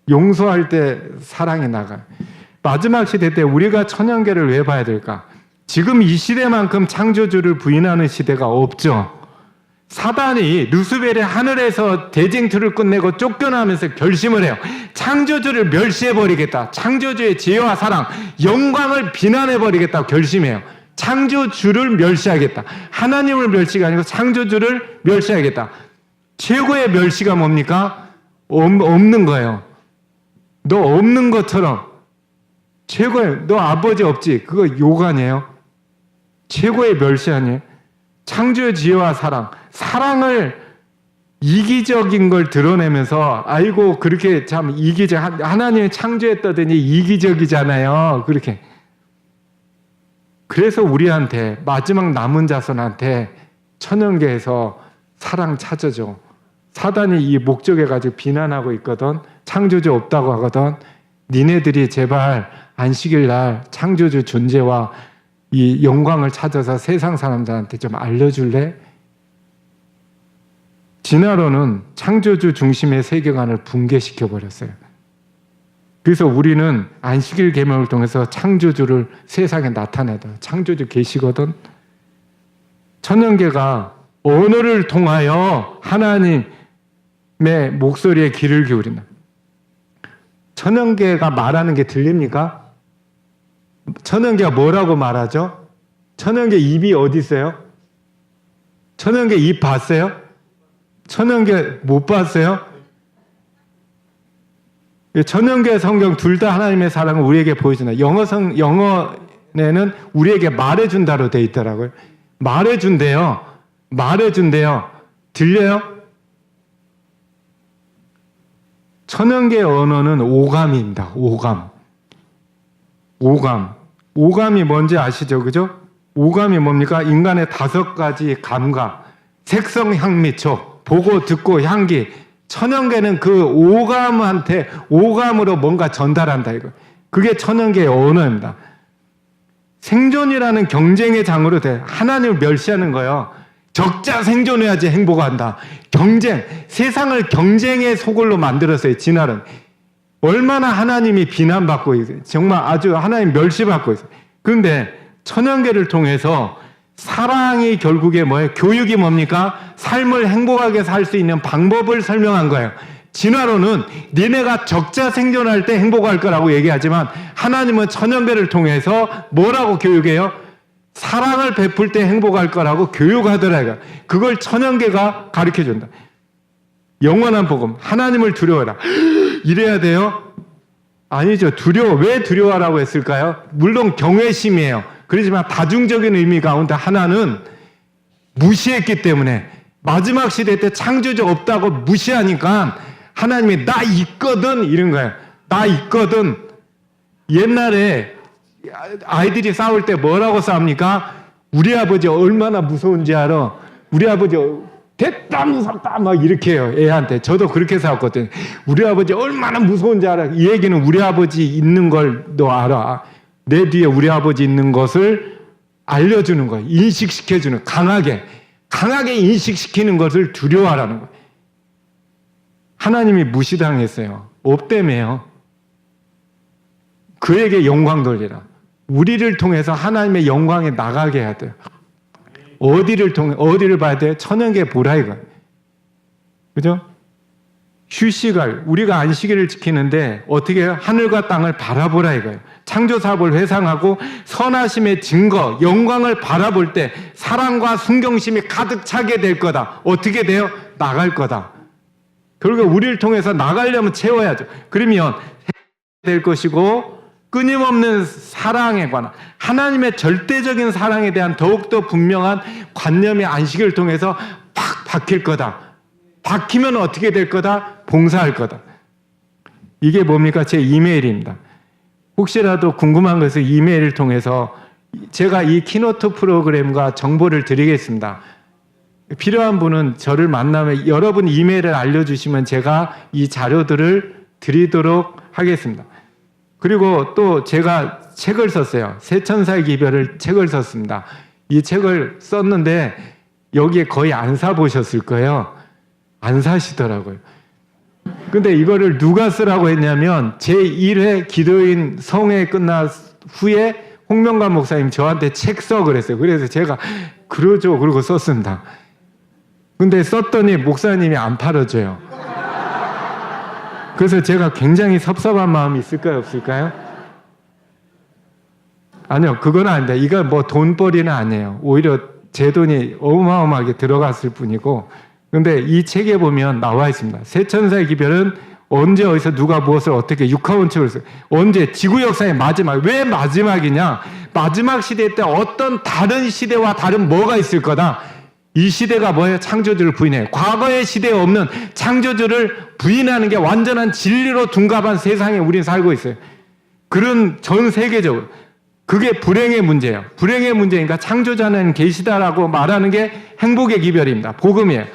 용서할 때 사랑이 나가요. 마지막 시대 때 우리가 천연계를 왜 봐야 될까? 지금 이 시대만큼 창조주를 부인하는 시대가 없죠. 사단이 루스벨의 하늘에서 대쟁투를 끝내고 쫓겨나면서 결심을 해요. 창조주를 멸시해버리겠다. 창조주의 지혜와 사랑, 영광을 비난해버리겠다고 결심해요. 창조주를 멸시하겠다. 하나님을 멸시가 아니고 창조주를 멸시하겠다. 최고의 멸시가 뭡니까? 없는 거예요. 너 없는 것처럼 최고의 너 아버지 없지? 그거 욕 아니에요? 최고의 멸시 아니에요? 창조의 지혜와 사랑, 사랑을 이기적인 걸 드러내면서 아이고 그렇게 참 이기적 하나님이 창조했다더니 이기적이잖아요. 그렇게 그래서 우리한테 마지막 남은 자손한테 천연계에서 사랑 찾아줘. 사단이 이 목적에 가지고 비난하고 있거든. 창조주 없다고 하거든. 니네들이 제발 안식일 날 창조주 존재와 이 영광을 찾아서 세상 사람들한테 좀 알려줄래? 진화론은 창조주 중심의 세계관을 붕괴시켜 버렸어요. 그래서 우리는 안식일 계명을 통해서 창조주를 세상에 나타내다. 창조주 계시거든. 천연계가 언어를 통하여 하나님의 목소리에 귀를 기울인다. 천연계가 말하는 게 들립니까? 천연계가 뭐라고 말하죠? 천연계 입이 어디 있어요? 천연계 입 봤어요? 천연계 못 봤어요? 천연계 성경 둘 다 하나님의 사랑을 우리에게 보여준다. 영어에는 우리에게 말해준다로 돼 있더라고요. 말해준대요. 들려요? 천연계 언어는 오감입니다. 오감이 뭔지 아시죠? 그죠? 오감이 뭡니까? 인간의 5가지 감각. 색성, 향미, 촉. 보고, 듣고, 향기. 천연계는 그 오감으로 뭔가 전달한다, 이거. 그게 천연계의 언어입니다. 생존이라는 경쟁의 장으로 돼. 하나님을 멸시하는 거예요. 적자 생존해야지 행복한다. 경쟁. 세상을 경쟁의 소굴로 만들었어요, 진화는. 얼마나 하나님이 비난받고 있어요. 정말 아주 하나님 멸시받고 있어요. 그런데 천연계를 통해서 사랑이 결국에 뭐예요? 교육이 뭡니까? 삶을 행복하게 살 수 있는 방법을 설명한 거예요. 진화론은 니네가 적자 생존할 때 행복할 거라고 얘기하지만 하나님은 천연계를 통해서 뭐라고 교육해요? 사랑을 베풀 때 행복할 거라고 교육하더라고요. 그걸 천연계가 가르쳐준다. 영원한 복음, 하나님을 두려워해라. 이래야 돼요? 아니죠. 왜 두려워하라고 했을까요? 물론 경외심이에요. 그렇지만 다중적인 의미 가운데 하나는 무시했기 때문에 마지막 시대 때 창조주 없다고 무시하니까 하나님이 나 있거든 이런 거예요. 나 있거든. 옛날에 아이들이 싸울 때 뭐라고 싸웁니까? 우리 아버지 얼마나 무서운지 알아? 우리 아버지 됐다 무섭다 막 이렇게 해요. 애한테. 저도 그렇게 싸웠거든요. 우리 아버지 얼마나 무서운지 알아? 이 얘기는 우리 아버지 있는 걸 너 알아. 내 뒤에 우리 아버지 있는 것을 알려주는 거예요. 인식시켜주는, 강하게 인식시키는 것을 두려워하라는 거예요. 하나님이 무시당했어요. 없다며요. 그에게 영광 돌리라. 우리를 통해서 하나님의 영광에 나가게 해야 돼요. 어디를 봐야 돼요? 천연계 보라 이거예요. 그죠? 휴식을, 우리가 안식일을 지키는데 어떻게 해요? 하늘과 땅을 바라보라 이거예요. 창조 사업을 회상하고 선하심의 증거, 영광을 바라볼 때 사랑과 순경심이 가득 차게 될 거다. 어떻게 돼요? 나갈 거다. 결국 우리를 통해서 나가려면 채워야죠. 그러면 될 것이고 끊임없는 사랑에 관한 하나님의 절대적인 사랑에 대한 더욱더 분명한 관념의 안식을 통해서 팍 박힐 거다. 박히면 어떻게 될 거다? 봉사할 거다. 이게 뭡니까? 제 이메일입니다. 혹시라도 궁금한 것을 이메일을 통해서 제가 이 키노트 프로그램과 정보를 드리겠습니다. 필요한 분은 저를 만나면 여러분 이메일을 알려주시면 제가 이 자료들을 드리도록 하겠습니다. 그리고 또 제가 책을 썼어요. 새천사의 기별을 책을 썼습니다. 이 책을 썼는데 여기에 거의 안 사보셨을 거예요. 안 사시더라고요. 근데 이거를 누가 쓰라고 했냐면 제1회 기도인 성회 끝난 후에 홍명관 목사님 저한테 책 써 그랬어요. 그래서 제가 그러죠. 그러고 썼습니다. 근데 썼더니 목사님이 안 팔아줘요. 그래서 제가 굉장히 섭섭한 마음이 있을까요? 없을까요? 아니요. 그건 아닌데 이거 뭐 돈벌이는 아니에요. 오히려 제 돈이 어마어마하게 들어갔을 뿐이고 근데 이 책에 보면 나와 있습니다. 새천사의 기별은 언제 어디서 누가 무엇을 어떻게 육하원칙으로 써요. 언제 지구 역사의 마지막. 왜 마지막이냐? 마지막 시대 때 어떤 다른 시대와 다른 뭐가 있을 거다. 이 시대가 뭐예요? 창조주를 부인해요. 과거의 시대에 없는 창조주를 부인하는 게 완전한 진리로 둔갑한 세상에 우리는 살고 있어요. 그런 전 세계적으로. 그게 불행의 문제예요. 불행의 문제니까 창조자는 계시다라고 말하는 게 행복의 기별입니다. 복음이에요.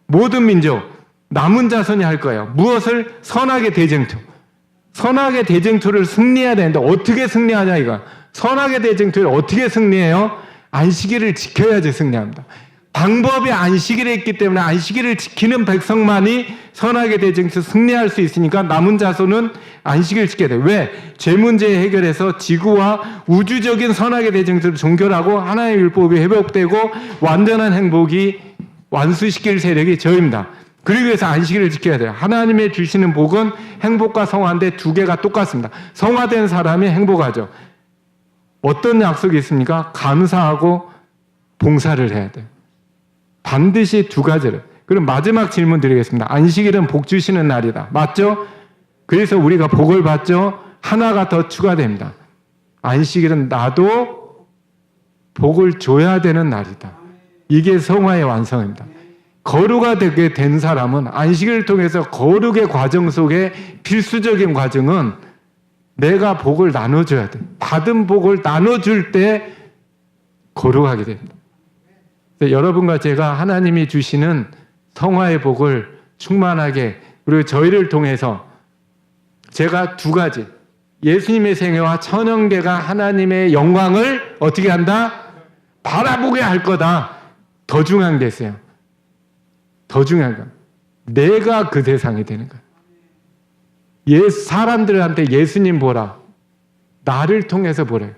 모든 민족, 남은 자손이 할 거예요. 무엇을? 선악의 대쟁투. 선악의 대쟁투를 승리해야 되는데 어떻게 승리하냐 이거. 선악의 대쟁투를 어떻게 승리해요? 안식일을 지켜야지 승리합니다. 방법이 안식일에 있기 때문에 안식일을 지키는 백성만이 선악의 대쟁투 승리할 수 있으니까 남은 자손은 안식일을 지켜야 돼요. 왜? 죄 문제 해결해서 지구와 우주적인 선악의 대쟁투를 종결하고 하나님의 율법이 회복되고 완전한 행복이 완수시킬 세력이 저입니다. 그러기 위해서 안식일을 지켜야 돼요. 하나님의 주시는 복은 행복과 성화인데 두 개가 똑같습니다. 성화된 사람이 행복하죠. 어떤 약속이 있습니까? 감사하고 봉사를 해야 돼요. 반드시 두 가지를. 그럼 마지막 질문 드리겠습니다. 안식일은 복 주시는 날이다. 맞죠? 그래서 우리가 복을 받죠? 하나가 더 추가됩니다. 안식일은 나도 복을 줘야 되는 날이다. 이게 성화의 완성입니다. 거루가 되게 된 사람은 안식일을 통해서 거룩의 과정 속에 필수적인 과정은 내가 복을 나눠줘야 돼. 받은 복을 나눠줄 때 거룩하게 됩니다. 여러분과 제가 하나님이 주시는 성화의 복을 충만하게, 그리고 저희를 통해서 제가 두 가지, 예수님의 생애와 천연계가 하나님의 영광을 어떻게 한다? 바라보게 할 거다. 더 중요한 게 있어요. 더 중요한 건 내가 그 대상이 되는 거예요. 사람들한테 예수님 보라. 나를 통해서 보래.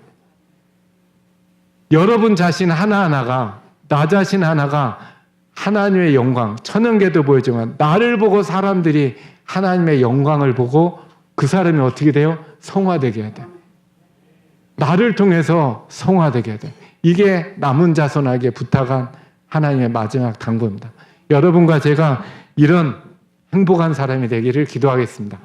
여러분 자신 하나하나가, 나 자신 하나가 하나님의 영광, 천연계도 보여주지만 나를 보고 사람들이 하나님의 영광을 보고 그 사람이 어떻게 돼요? 성화되게 해야 돼요. 나를 통해서 성화되게 해야 돼요. 이게 남은 자손에게 부탁한 하나님의 마지막 당부입니다. 여러분과 제가 이런 행복한 사람이 되기를 기도하겠습니다.